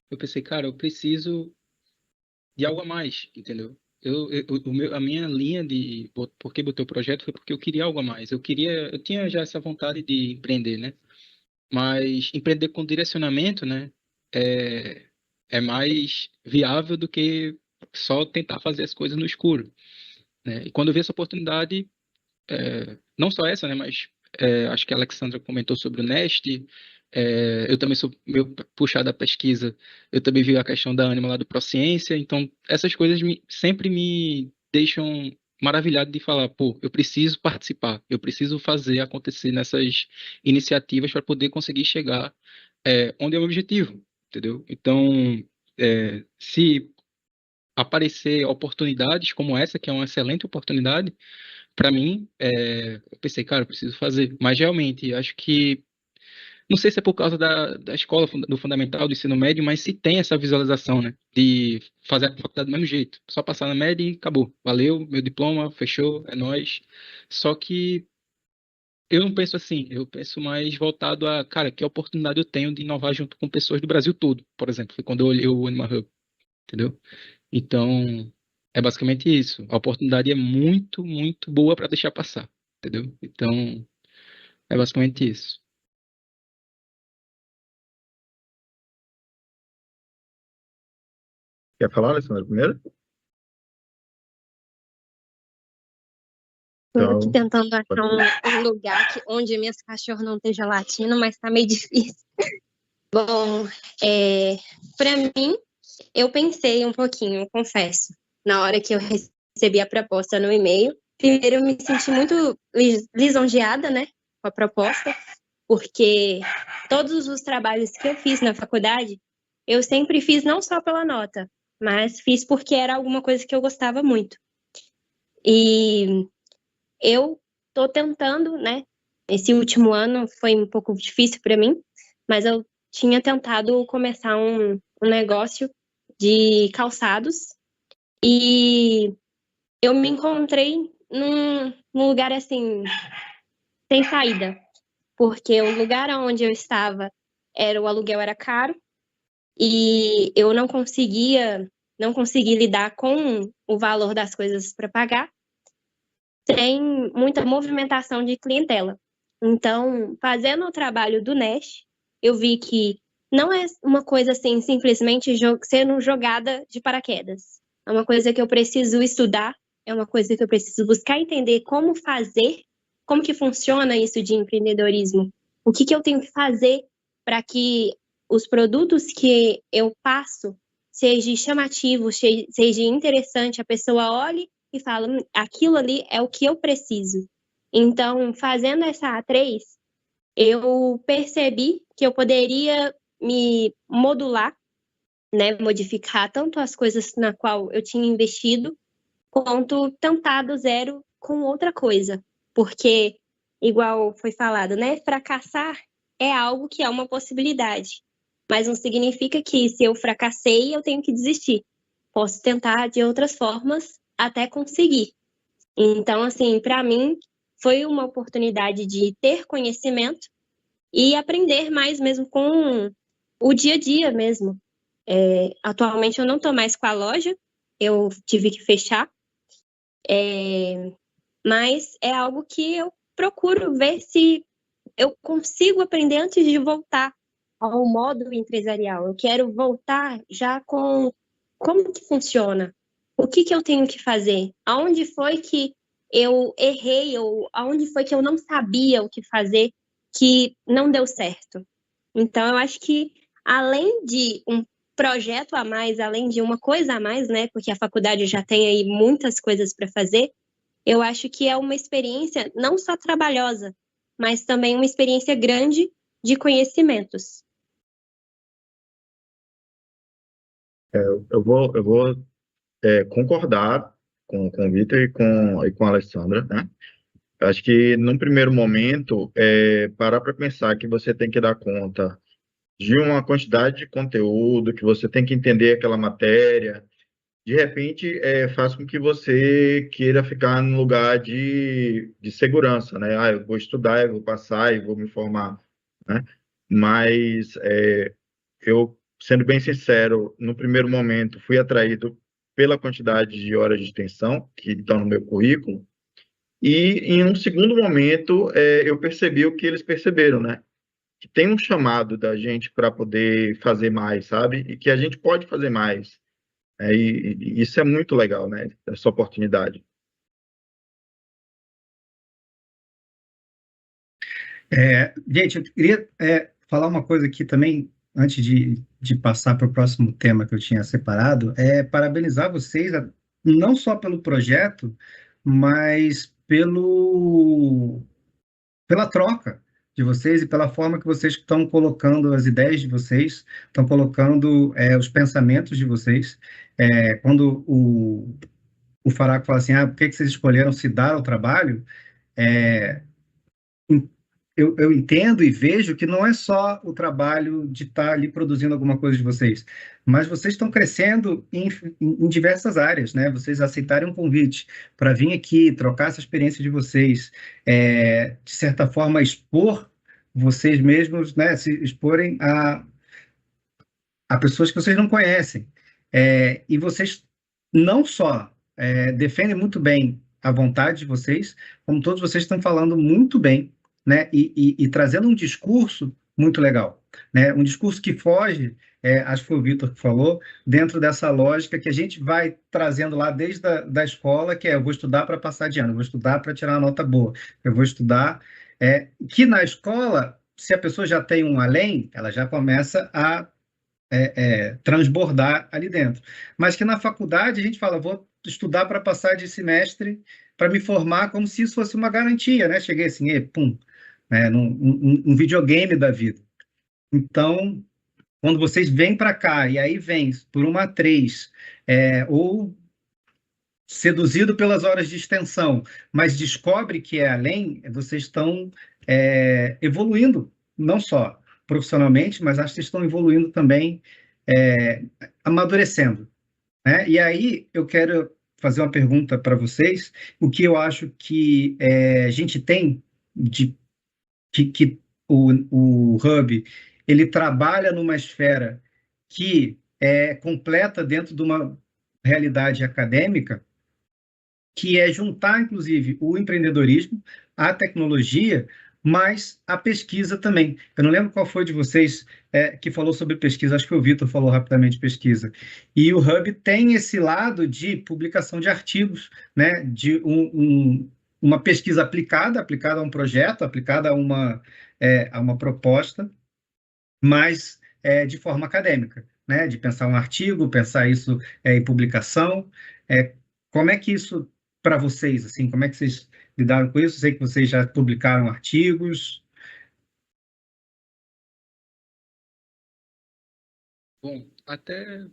Eu pensei, cara, eu preciso de algo a mais, entendeu? A minha linha de por que botei o projeto foi porque eu queria algo a mais. Eu tinha já essa vontade de empreender, né? Mas empreender com direcionamento, né? É, é mais viável do que só tentar fazer as coisas no escuro, né? E quando eu vi essa oportunidade, não só essa, né? Mas acho que a Alexandra comentou sobre o Nest. Eu também sou meio puxado da pesquisa. Eu também vi a questão da Anima lá do Prociência. Então, essas coisas sempre me deixam maravilhado de falar, pô, eu preciso participar, eu preciso fazer acontecer nessas iniciativas para poder conseguir chegar onde é o meu objetivo, entendeu? Então, se aparecer oportunidades como essa, que é uma excelente oportunidade, para mim, eu pensei, cara, eu preciso fazer. Mas realmente, acho que, não sei se é por causa da escola, do fundamental, do ensino médio, mas se tem essa visualização, né? De fazer a faculdade do mesmo jeito. Só passar na média e acabou. Valeu, meu diploma, fechou, é nóis. Só que eu não penso assim, eu penso mais voltado a, cara, que oportunidade eu tenho de inovar junto com pessoas do Brasil todo, por exemplo. Foi quando eu olhei o Anima Hub, entendeu? Então, é basicamente isso. A oportunidade é muito, muito boa para deixar passar, entendeu? Então, é basicamente isso. Quer falar, Alessandra, primeiro? Tô aqui Então, tentando achar um lugar onde minhas cachorras não estejam latindo, mas tá meio difícil. Bom, para mim, eu pensei um pouquinho, eu confesso, na hora que eu recebi a proposta no e-mail. Primeiro, eu me senti muito lisonjeada, né, com a proposta, porque todos os trabalhos que eu fiz na faculdade, eu sempre fiz não só pela nota, mas fiz porque era alguma coisa que eu gostava muito. E eu tô tentando, né? Esse último ano foi um pouco difícil para mim, mas eu tinha tentado começar um negócio de calçados e eu me encontrei num lugar assim, sem saída, porque o lugar onde eu estava o aluguel era caro e eu não consegui lidar com o valor das coisas para pagar. Tem muita movimentação de clientela. Então, fazendo o trabalho do Nest, eu vi que não é uma coisa assim, simplesmente sendo jogada de paraquedas. É uma coisa que eu preciso estudar, é uma coisa que eu preciso buscar entender como fazer, como que funciona isso de empreendedorismo. O que eu tenho que fazer para que os produtos que eu passo seja chamativo, seja interessante, a pessoa olhe e fala, aquilo ali é o que eu preciso. Então, fazendo essa A3, eu percebi que eu poderia me modular, né, modificar tanto as coisas na qual eu tinha investido, quanto tentar do zero com outra coisa. Porque, igual foi falado, né, fracassar é algo que é uma possibilidade. Mas não significa que se eu fracassei, eu tenho que desistir. Posso tentar de outras formas até conseguir. Então, assim, para mim, foi uma oportunidade de ter conhecimento e aprender mais mesmo com o dia a dia mesmo. Atualmente eu não estou mais com a loja, eu tive que fechar, mas é algo que eu procuro ver se eu consigo aprender antes de voltar ao modo empresarial. Eu quero voltar já com como que funciona, o que eu tenho que fazer, aonde foi que eu errei ou aonde foi que eu não sabia o que fazer que não deu certo. Então, eu acho que além de um projeto a mais, além de uma coisa a mais, né, porque a faculdade já tem aí muitas coisas para fazer, eu acho que é uma experiência não só trabalhosa, mas também uma experiência grande de conhecimentos. eu vou concordar com o Vitor e com a Alessandra, né? Eu acho que, num primeiro momento, parar para pensar que você tem que dar conta de uma quantidade de conteúdo, que você tem que entender aquela matéria, de repente, faz com que você queira ficar num lugar de segurança, né? Ah, eu vou estudar, eu vou passar, eu vou me formar, né? Mas eu, sendo bem sincero, no primeiro momento fui atraído pela quantidade de horas de extensão que estão no meu currículo, e em um segundo momento eu percebi o que eles perceberam, né? Que tem um chamado da gente para poder fazer mais, sabe? E que a gente pode fazer mais. E isso é muito legal, né? Essa oportunidade. Gente, eu queria falar uma coisa aqui também, antes de passar para o próximo tema que eu tinha separado, parabenizar vocês, não só pelo projeto, mas pela troca de vocês e pela forma que vocês estão colocando as ideias de vocês, estão colocando os pensamentos de vocês. Quando o Faraco fala assim, por que vocês escolheram se dar ao trabalho? É, eu entendo e vejo que não é só o trabalho de estar ali produzindo alguma coisa de vocês, mas vocês estão crescendo em diversas áreas, né? Vocês aceitarem um convite para vir aqui, trocar essa experiência de vocês, de certa forma expor vocês mesmos, né? Se exporem a pessoas que vocês não conhecem. E vocês não só defendem muito bem a vontade de vocês, como todos vocês estão falando muito bem, né? E trazendo um discurso muito legal, né? Um discurso que foge, acho que foi o Vitor que falou, dentro dessa lógica que a gente vai trazendo lá desde da escola, que eu vou estudar para passar de ano, eu vou estudar para tirar uma nota boa, eu vou estudar... que na escola, se a pessoa já tem um além, ela já começa a transbordar ali dentro. Mas que na faculdade a gente fala, vou estudar para passar de semestre, para me formar, como se isso fosse uma garantia, né? Cheguei assim, pum, né? Um videogame da vida. Então, quando vocês vêm para cá, e aí vem por uma 3, ou seduzido pelas horas de extensão, mas descobre que é além, vocês estão evoluindo, não só profissionalmente, mas acho que vocês estão evoluindo também, amadurecendo, né? E aí eu quero fazer uma pergunta para vocês, o que eu acho que a gente tem de que o Hub ele trabalha numa esfera que é completa dentro de uma realidade acadêmica, que é juntar, inclusive, o empreendedorismo, a tecnologia, mas a pesquisa também. Eu não lembro qual foi de vocês que falou sobre pesquisa, acho que o Vitor falou rapidamente pesquisa. E o Hub tem esse lado de publicação de artigos, né, de uma pesquisa aplicada a um projeto, aplicada a uma proposta, mas de forma acadêmica, né, de pensar um artigo, pensar isso em publicação. Como é que isso para vocês, assim, como é que vocês lidaram com isso? Sei que vocês já publicaram artigos. Bom, até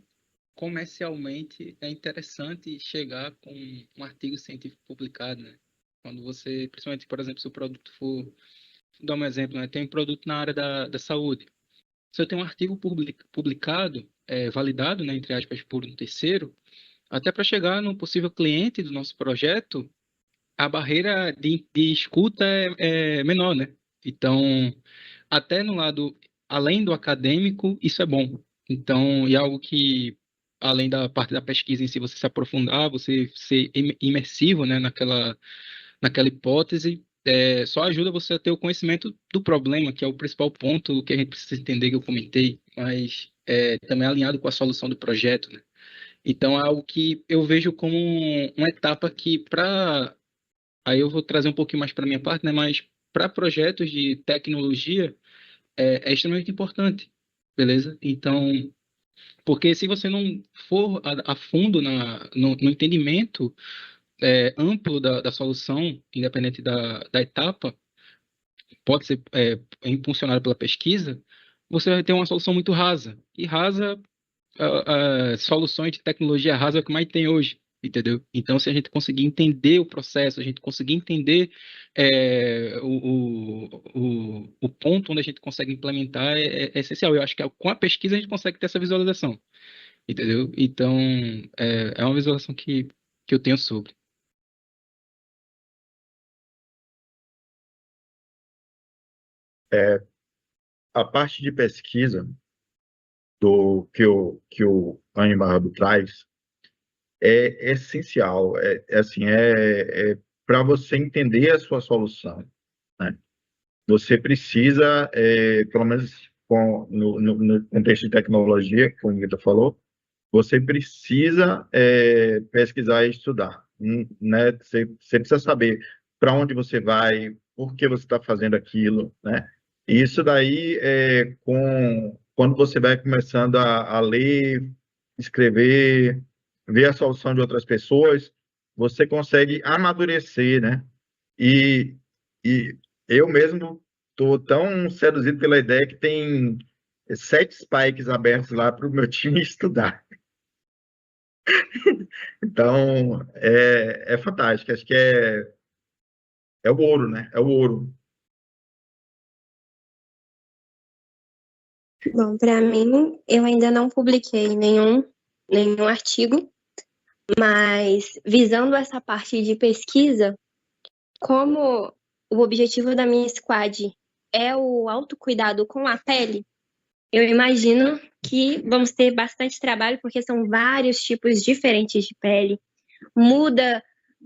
comercialmente é interessante chegar com um artigo científico publicado, né? Quando você, principalmente, por exemplo, se o produto for, vou dar um exemplo, né? Tem um produto na área da saúde. Se eu tenho um artigo publicado, validado, né, entre aspas, por um terceiro, até para chegar no possível cliente do nosso projeto, a barreira de escuta é menor, né? Então, até no lado, além do acadêmico, isso é bom. Então, e algo que, além da parte da pesquisa em si, você se aprofundar, você ser imersivo, né, naquela hipótese, só ajuda você a ter o conhecimento do problema, que é o principal ponto que a gente precisa entender, que eu comentei, mas também alinhado com a solução do projeto, né? Então, é algo que eu vejo como uma etapa que, aí eu vou trazer um pouquinho mais para a minha parte, né? Mas para projetos de tecnologia é extremamente importante, beleza? Então, porque se você não for a fundo no entendimento amplo da solução, independente da etapa, pode ser impulsionado pela pesquisa, você vai ter uma solução muito rasa. E rasa, soluções de tecnologia rasa é o que mais tem hoje, entendeu? Então, se a gente conseguir entender o processo, a gente conseguir entender o ponto onde a gente consegue implementar é essencial. Eu acho que com a pesquisa a gente consegue ter essa visualização. entendeu? Então, é uma visualização que eu tenho sobre. A parte de pesquisa que o Animal Hub traz é essencial. Assim, para você entender a sua solução, né? Você precisa, pelo menos no contexto de tecnologia, como o Vitor falou, você precisa pesquisar e estudar, né? Você precisa saber para onde você vai, por que você está fazendo aquilo, né? E isso daí, quando você vai começando a ler, escrever, ver a solução de outras pessoas, você consegue amadurecer, né? E, e eu mesmo estou tão seduzido pela ideia que tem 7 spikes abertos lá para o meu time estudar. Então, é fantástico. Acho que é o ouro, né? É o ouro. Bom, para mim, eu ainda não publiquei nenhum artigo, mas visando essa parte de pesquisa, como o objetivo da minha squad é o autocuidado com a pele, eu imagino que vamos ter bastante trabalho, porque são vários tipos diferentes de pele. Muda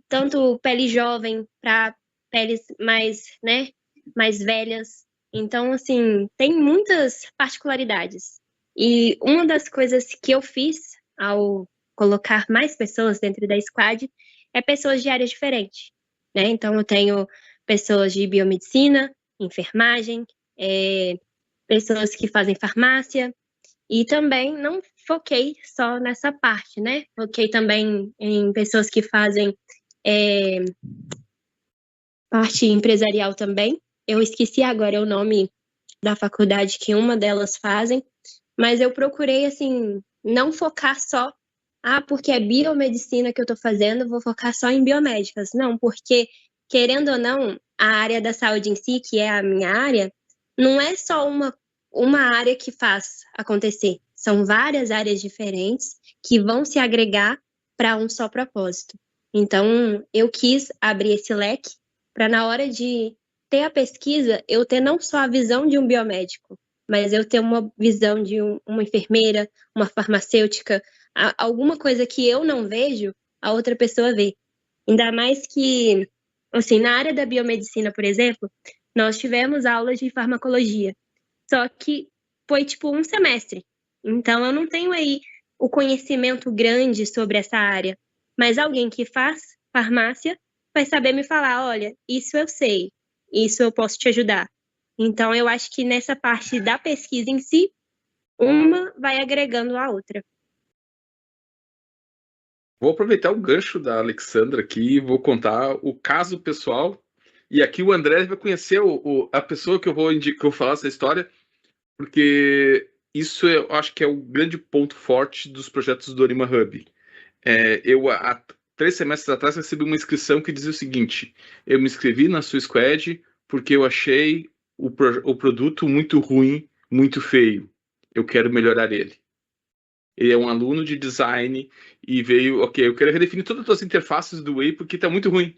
tanto pele jovem para peles mais, né, mais velhas. Então, assim, tem muitas particularidades. E uma das coisas que eu fiz ao colocar mais pessoas dentro da squad é pessoas de áreas diferentes, né? Então, eu tenho pessoas de biomedicina, enfermagem, pessoas que fazem farmácia, e também não foquei só nessa parte, né? Foquei também em pessoas que fazem parte empresarial também. Eu esqueci agora o nome da faculdade que uma delas fazem, mas eu procurei, assim, não focar só, porque é biomedicina que eu estou fazendo, vou focar só em biomédicas. Não, porque, querendo ou não, a área da saúde em si, que é a minha área, não é só uma área que faz acontecer. São várias áreas diferentes que vão se agregar para um só propósito. Então, eu quis abrir esse leque para, na hora de ter a pesquisa, eu ter não só a visão de um biomédico, mas eu ter uma visão de uma enfermeira, uma farmacêutica, alguma coisa que eu não vejo, a outra pessoa vê. Ainda mais que, assim, na área da biomedicina, por exemplo, nós tivemos aulas de farmacologia, só que foi tipo um semestre. Então, eu não tenho aí o conhecimento grande sobre essa área, mas alguém que faz farmácia vai saber me falar, olha, isso eu sei, isso eu posso te ajudar. Então, eu acho que nessa parte da pesquisa em si, uma vai agregando a outra. Vou aproveitar o gancho da Alexandra aqui e vou contar o caso pessoal. E aqui o André vai conhecer a pessoa que eu vou falar essa história, porque isso eu acho que é o grande ponto forte dos projetos do Anima Hub. Eu, há 3 semestres atrás, recebi uma inscrição que dizia o seguinte: eu me inscrevi na sua squad porque eu achei o produto muito ruim, muito feio. Eu quero melhorar ele. Ele é um aluno de design e veio, ok, eu quero redefinir todas as tuas interfaces do Whey porque está muito ruim.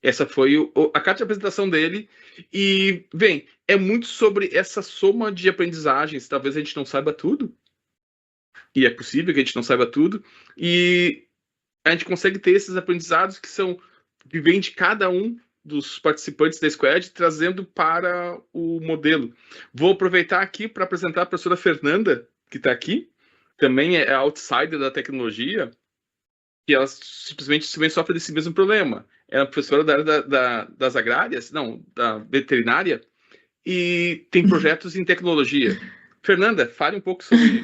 Essa foi a carta de apresentação dele. E, bem, é muito sobre essa soma de aprendizagens. Talvez a gente não saiba tudo. E é possível que a gente não saiba tudo. E a gente consegue ter esses aprendizados que vêm de cada um dos participantes da Squad, trazendo para o modelo. Vou aproveitar aqui para apresentar a professora Fernanda, que está aqui, também é outsider da tecnologia, que ela simplesmente também sofre desse mesmo problema. Ela é professora da área das agrárias, não, da veterinária, e tem projetos em tecnologia. Fernanda, fale um pouco sobre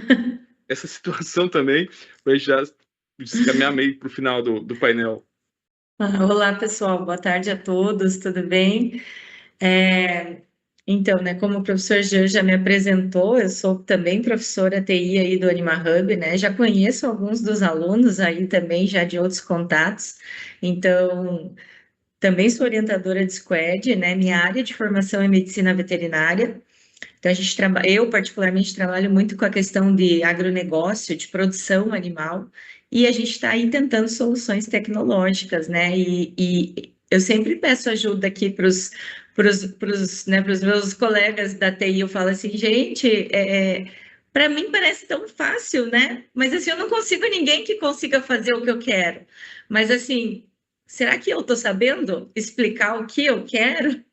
essa situação também, para a gente já caminhar meio para o final do painel. Olá, pessoal, boa tarde a todos, tudo bem? Então, né, como o professor Jean já me apresentou, eu sou também professora TI aí do Anima Hub, né? Já conheço alguns dos alunos aí também, já de outros contatos. Então, também sou orientadora de squad, né? Minha área de formação é medicina veterinária. Então, eu particularmente trabalho muito com a questão de agronegócio, de produção animal, e a gente está aí tentando soluções tecnológicas, né? E eu sempre peço ajuda aqui para os meus colegas da TI. Eu falo assim, gente, para mim parece tão fácil, né? Mas assim, eu não consigo ninguém que consiga fazer o que eu quero. Mas assim, será que eu estou sabendo explicar o que eu quero?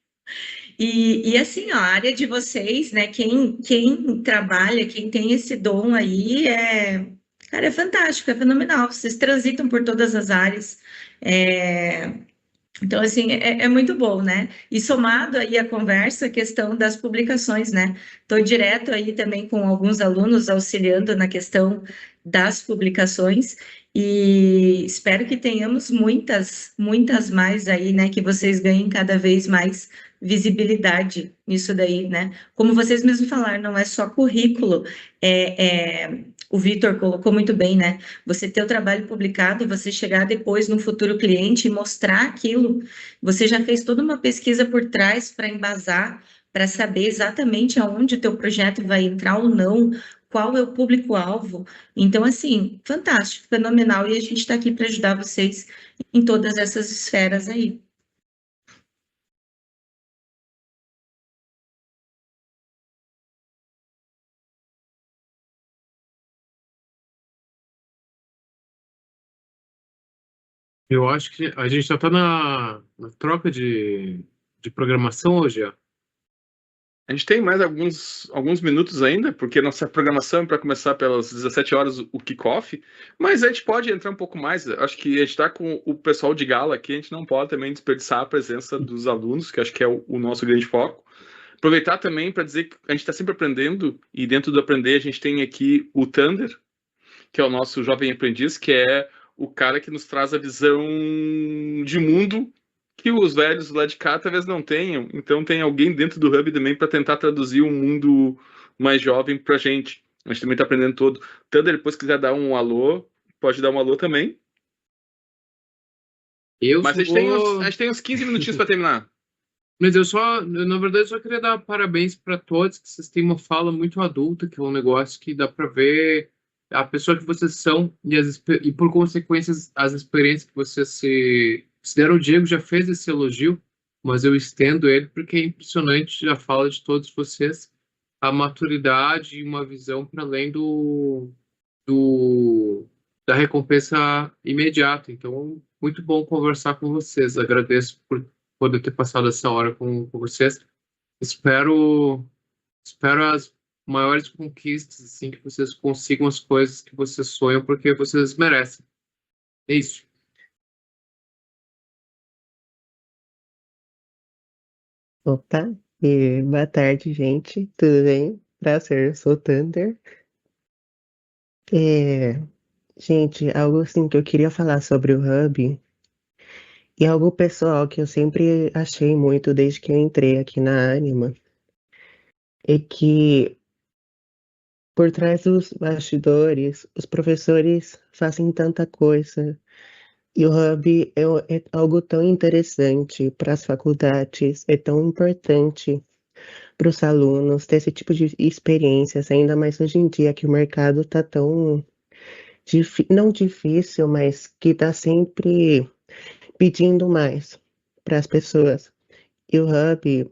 E assim, ó, a área de vocês, né? Quem trabalha, quem tem esse dom aí, cara, é fantástico, é fenomenal. Vocês transitam por todas as áreas. É, então, assim, é muito bom, né? E somado aí a conversa, a questão das publicações, né? Estou direto aí também com alguns alunos auxiliando na questão das publicações e espero que tenhamos muitas, muitas mais aí, né? Que vocês ganhem cada vez mais visibilidade nisso daí, né? Como vocês mesmos falaram, não é só currículo, o Vitor colocou muito bem, né? Você ter o trabalho publicado e você chegar depois no futuro cliente e mostrar aquilo, você já fez toda uma pesquisa por trás para embasar, para saber exatamente aonde o teu projeto vai entrar ou não, qual é o público-alvo. Então, assim, fantástico, fenomenal, e a gente está aqui para ajudar vocês em todas essas esferas aí. Eu acho que a gente já está na troca de programação hoje, ó. A gente tem mais alguns minutos ainda, porque nossa programação é para começar pelas 17 horas o kickoff, mas a gente pode entrar um pouco mais. Acho que a gente está com o pessoal de gala aqui, a gente não pode também desperdiçar a presença dos alunos, que acho que é o nosso grande foco. Aproveitar também para dizer que a gente está sempre aprendendo, e dentro do aprender a gente tem aqui o Thunder, que é o nosso jovem aprendiz, que é o cara que nos traz a visão de mundo que os velhos lá de cá talvez não tenham. Então tem alguém dentro do Hub também para tentar traduzir um mundo mais jovem para a gente. A gente também está aprendendo todo. Thunder, depois quiser dar um alô, pode dar um alô também. Mas a gente tem uns 15 minutinhos para terminar. Mas na verdade, só queria dar parabéns para todos, que vocês têm uma fala muito adulta, que é um negócio que dá para ver a pessoa que vocês são e por consequência, as experiências que vocês se deram. O Diego já fez esse elogio, mas eu estendo ele porque é impressionante a fala de todos vocês, a maturidade e uma visão para além da recompensa imediata. Então, muito bom conversar com vocês. Agradeço por poder ter passado essa hora com vocês. Espero, espero as maiores conquistas, assim, que vocês consigam as coisas que vocês sonham, porque vocês merecem. É isso. Opa, e boa tarde, gente. Tudo bem? Prazer, eu sou o Thunder. É, gente, algo assim que eu queria falar sobre o Hub e algo pessoal que eu sempre achei muito desde que eu entrei aqui na Anima é que por trás dos bastidores, os professores fazem tanta coisa e o Hub é algo tão interessante para as faculdades, é tão importante para os alunos ter esse tipo de experiências, ainda mais hoje em dia que o mercado está tão não difícil, mas que está sempre pedindo mais para as pessoas. E o Hub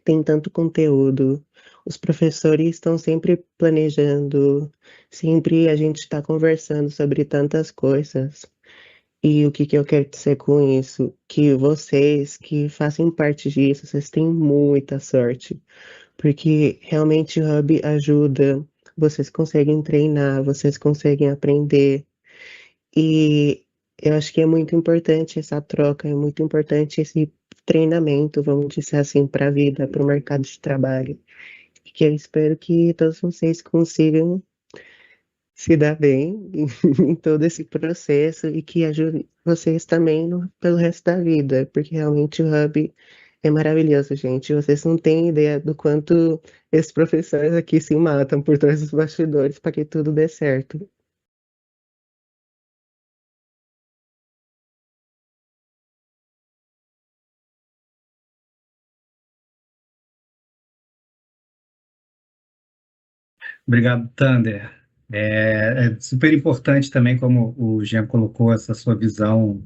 tem tanto conteúdo, os professores estão sempre planejando, sempre a gente está conversando sobre tantas coisas. E o que que eu quero dizer com isso? Que vocês que fazem parte disso, vocês têm muita sorte, porque realmente o Hub ajuda, vocês conseguem treinar, vocês conseguem aprender, e eu acho que é muito importante essa troca, é muito importante esse treinamento, vamos dizer assim, para a vida, para o mercado de trabalho. E que eu espero que todos vocês consigam se dar bem em todo esse processo e que ajude vocês também pelo resto da vida, porque realmente o Hub é maravilhoso, gente. Vocês não têm ideia do quanto esses professores aqui se matam por trás dos bastidores para que tudo dê certo. Obrigado, Thunder. É super importante também, como o Jean colocou, essa sua visão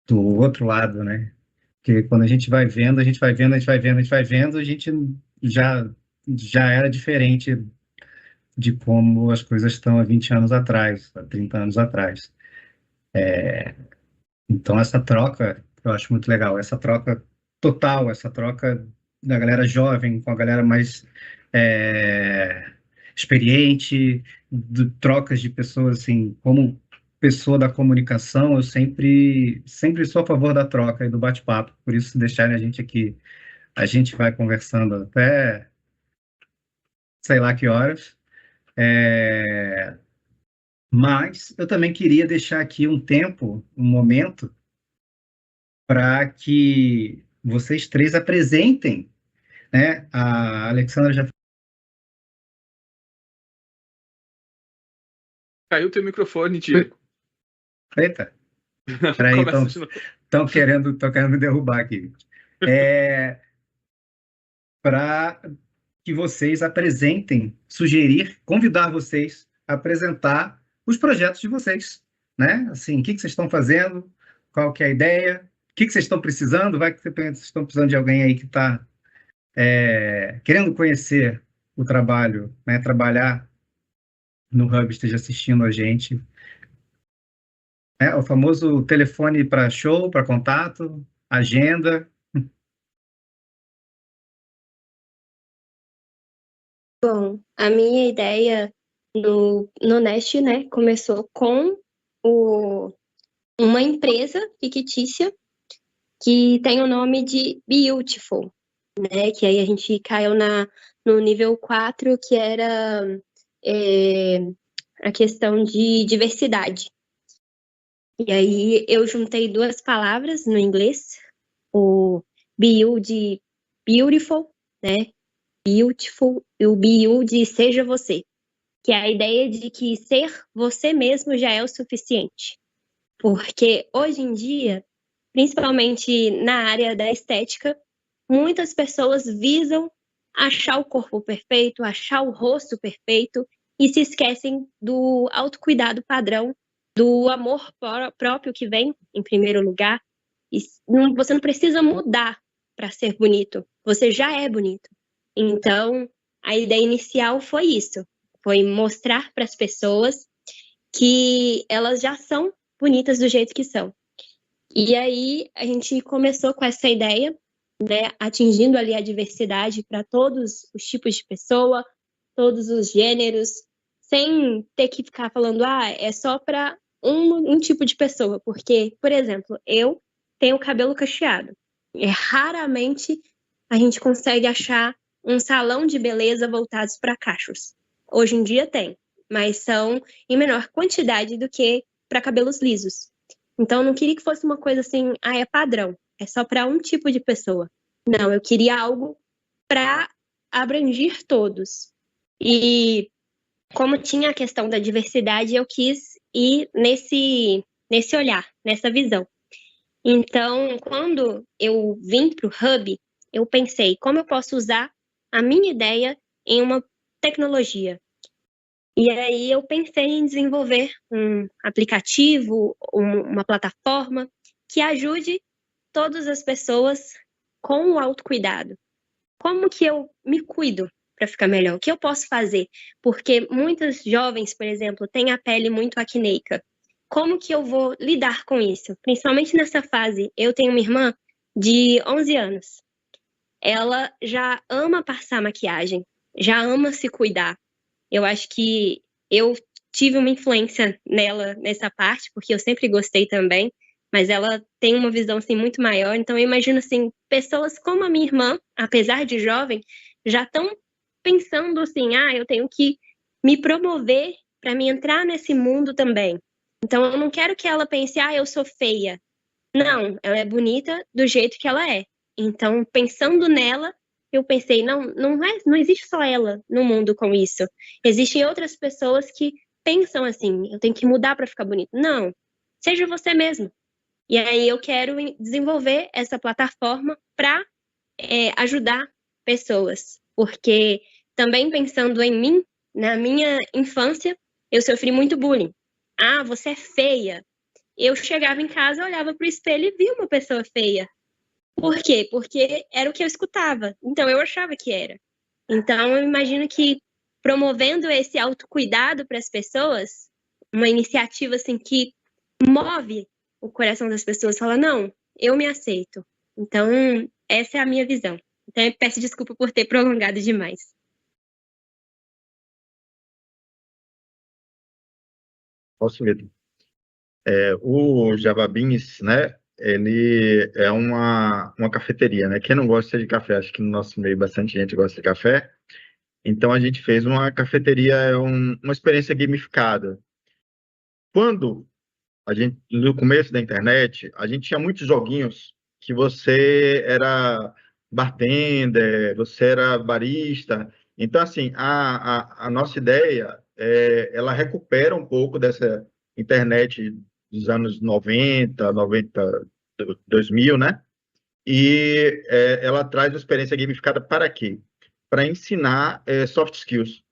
do outro lado, né? Porque quando a gente vai vendo, a gente vai vendo, a gente vai vendo, a gente vai vendo, a gente já, já era diferente de como as coisas estão há 20 anos atrás, há 30 anos atrás. Então, essa troca, eu acho muito legal, essa troca total, essa troca da galera jovem com a galera mais é, experiente, trocas de pessoas, assim, como pessoa da comunicação, eu sempre sou a favor da troca e do bate-papo, por isso, se deixarem a gente aqui, a gente vai conversando até sei lá que horas. É, mas eu também queria deixar aqui um tempo, um momento, para que vocês três apresentem, né? A Alexandra já. Caiu teu microfone, Diego. Eita, peraí, Começa de novo. estão querendo me derrubar aqui. Para que vocês apresentem, convidar vocês a apresentar os projetos de vocês, né? Assim, o que vocês estão fazendo, qual que é a ideia, o que vocês estão precisando, vai que vocês estão precisando de alguém aí que está querendo conhecer o trabalho, né? Trabalhar no Hub, esteja assistindo a gente. O famoso telefone para show, para contato, agenda. Bom, a minha ideia no Nest, né, começou com uma empresa fictícia que tem o nome de Beautiful, né, que aí a gente caiu no nível 4, que era a questão de diversidade. E aí eu juntei duas palavras no inglês, o BU de beautiful, né, beautiful, e o BU de seja você, que é a ideia de que ser você mesmo já é o suficiente. Porque hoje em dia, principalmente na área da estética, muitas pessoas visam achar o corpo perfeito, achar o rosto perfeito e se esquecem do autocuidado padrão, do amor próprio que vem em primeiro lugar. E você não precisa mudar para ser bonito, você já é bonito. Então, a ideia inicial foi isso, foi mostrar para as pessoas que elas já são bonitas do jeito que são. E aí a gente começou com essa ideia, né, atingindo ali a diversidade para todos os tipos de pessoa, todos os gêneros, sem ter que ficar falando, é só para um tipo de pessoa, porque, por exemplo, eu tenho cabelo cacheado. Raramente a gente consegue achar um salão de beleza voltados para cachos. Hoje em dia tem, mas são em menor quantidade do que para cabelos lisos. Então, eu não queria que fosse uma coisa assim, é padrão, é só para um tipo de pessoa. Não, eu queria algo para abranger todos. E como tinha a questão da diversidade, eu quis ir nesse olhar, nessa visão. Então, quando eu vim para o Hub, eu pensei, como eu posso usar a minha ideia em uma tecnologia? E aí eu pensei em desenvolver um aplicativo, uma plataforma que ajude todas as pessoas com o autocuidado. Como que eu me cuido para ficar melhor? O que eu posso fazer? Porque muitos jovens, por exemplo, têm a pele muito acneica. Como que eu vou lidar com isso? Principalmente nessa fase. Eu tenho uma irmã de 11 anos. Ela já ama passar maquiagem, já ama se cuidar. Eu acho que eu tive uma influência nela nessa parte, porque eu sempre gostei também, mas ela tem uma visão assim muito maior. Então eu imagino assim, pessoas como a minha irmã, apesar de jovem, já estão pensando assim, eu tenho que me promover para me entrar nesse mundo também. Então eu não quero que ela pense, eu sou feia. Não, ela é bonita do jeito que ela é. Então, pensando nela, eu pensei, não existe só ela no mundo com isso. Existem outras pessoas que pensam assim, eu tenho que mudar para ficar bonita. Não, seja você mesmo. E aí eu quero desenvolver essa plataforma para ajudar pessoas. Porque também pensando em mim, Na minha infância, eu sofri muito bullying. Ah, você é feia. Eu chegava em casa, olhava pro espelho e via uma pessoa feia. Por quê? Porque era o que eu escutava. Então eu achava que era. Então eu imagino que promovendo esse autocuidado para as pessoas, uma iniciativa assim que move o coração das pessoas, fala, não, eu me aceito. Então, essa é a minha visão. Então, eu peço desculpa por ter prolongado demais. Posso ver. O Java Beans, né? Ele é uma cafeteria, né? Quem não gosta de café, acho que no nosso meio bastante gente gosta de café. Então a gente fez uma cafeteria, uma experiência gamificada. Quando no começo da internet, a gente tinha muitos joguinhos que você era bartender, você era barista. Então, assim, a nossa ideia ela recupera um pouco dessa internet dos anos 90, 2000, né? E ela traz uma experiência gamificada para quê? Para ensinar soft skills.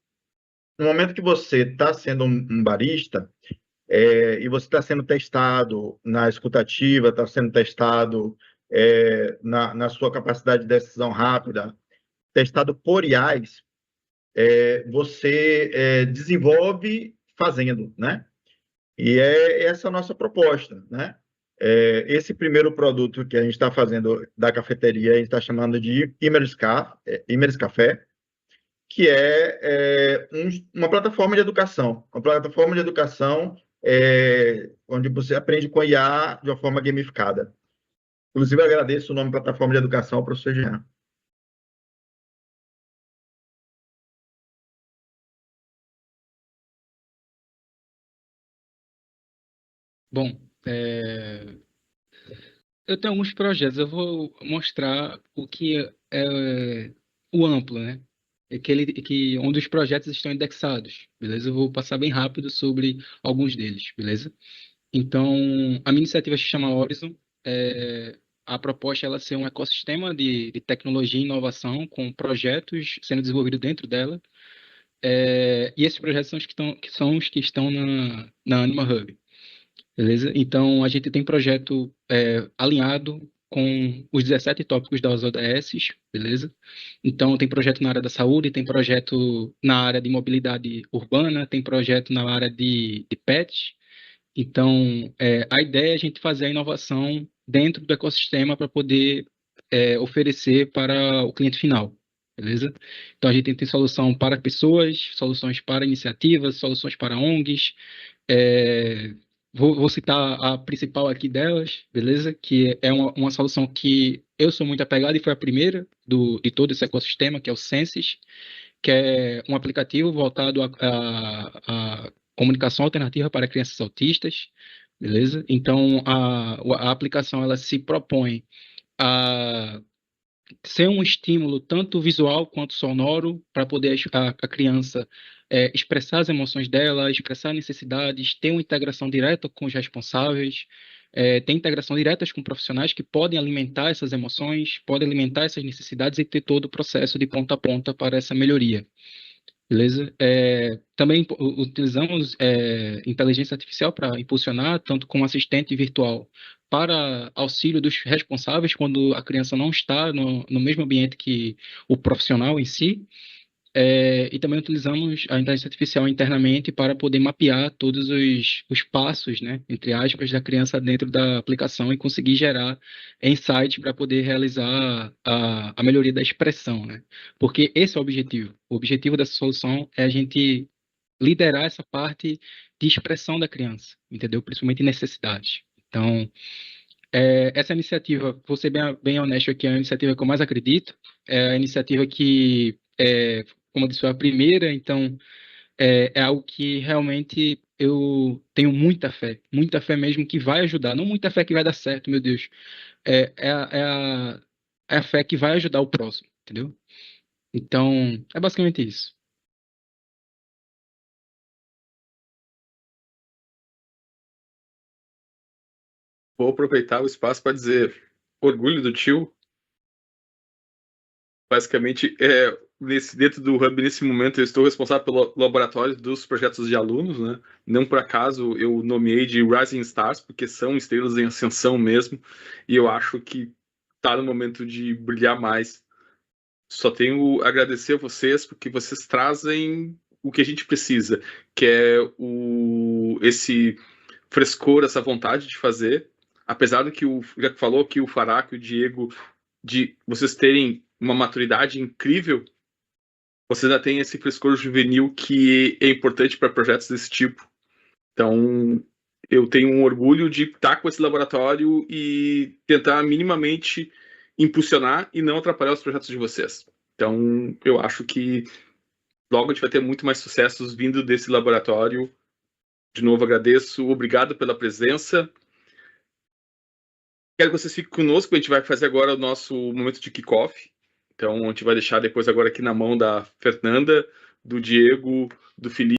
No momento que você está sendo um barista, e você está sendo testado na escutativa, está sendo testado na sua capacidade de decisão rápida, testado por IAs, você desenvolve fazendo, né? E é essa a nossa proposta, né? Esse primeiro produto que a gente está fazendo da cafeteria, a gente está chamando de Imeris Café, que uma plataforma de educação. Uma plataforma de educação onde você aprende com a IA de uma forma gamificada. Inclusive, eu agradeço o nome Plataforma de Educação ao professor Jean. Bom, eu tenho alguns projetos, eu vou mostrar o que é o amplo, né? Onde os projetos estão indexados, beleza? Eu vou passar bem rápido sobre alguns deles, beleza? Então, a minha iniciativa se chama Horizon. A proposta é ela ser um ecossistema de tecnologia e inovação com projetos sendo desenvolvidos dentro dela. E esses projetos são os que estão na Anima Hub. Beleza? Então, a gente tem projeto alinhado com os 17 tópicos das ODS, beleza? Então, tem projeto na área da saúde, tem projeto na área de mobilidade urbana, tem projeto na área de pets. Então, a ideia é a gente fazer a inovação dentro do ecossistema para poder oferecer para o cliente final, beleza? Então, a gente tem solução para pessoas, soluções para iniciativas, soluções para ONGs, Vou citar a principal aqui delas, beleza? Que é uma solução que eu sou muito apegado e foi a primeira de todo esse ecossistema, que é o Senses, que é um aplicativo voltado a comunicação alternativa para crianças autistas, beleza? Então, a aplicação ela se propõe a ser um estímulo tanto visual quanto sonoro para poder a criança expressar as emoções dela, expressar necessidades, ter uma integração direta com os responsáveis, ter integração direta com profissionais que podem alimentar essas emoções, podem alimentar essas necessidades e ter todo o processo de ponta a ponta para essa melhoria. Beleza? Também utilizamos inteligência artificial para impulsionar, tanto como assistente virtual, para auxílio dos responsáveis quando a criança não está no mesmo ambiente que o profissional em si. E também utilizamos a inteligência artificial internamente para poder mapear todos os passos, né, entre aspas, da criança dentro da aplicação e conseguir gerar insights para poder realizar a melhoria da expressão, né? Porque esse é o objetivo. O objetivo dessa solução é a gente liderar essa parte de expressão da criança, entendeu? Principalmente necessidades. Então, essa iniciativa, vou ser bem honesto aqui, é a iniciativa que eu mais acredito, é a iniciativa que como eu disse, foi a primeira, então é algo que realmente eu tenho muita fé mesmo que vai ajudar, não muita fé que vai dar certo, meu Deus, é a fé que vai ajudar o próximo, entendeu? Então, é basicamente isso. Vou aproveitar o espaço para dizer orgulho do tio. Basicamente, dentro do Hub, nesse momento, eu estou responsável pelo laboratório dos projetos de alunos, né? Não por acaso eu nomeei de Rising Stars, porque são estrelas em ascensão mesmo, e eu acho que está no momento de brilhar mais. Só tenho a agradecer a vocês, porque vocês trazem o que a gente precisa, que é esse frescor, essa vontade de fazer, apesar do que já falou que o Faraco e o Diego, de vocês terem uma maturidade incrível, vocês ainda têm esse frescor juvenil que é importante para projetos desse tipo. Então, eu tenho um orgulho de estar com esse laboratório e tentar minimamente impulsionar e não atrapalhar os projetos de vocês. Então, eu acho que logo a gente vai ter muito mais sucessos vindo desse laboratório. De novo, agradeço, obrigado pela presença. Quero que vocês fiquem conosco, a gente vai fazer agora o nosso momento de kickoff. Então, a gente vai deixar depois agora aqui na mão da Fernanda, do Diego, do Felipe.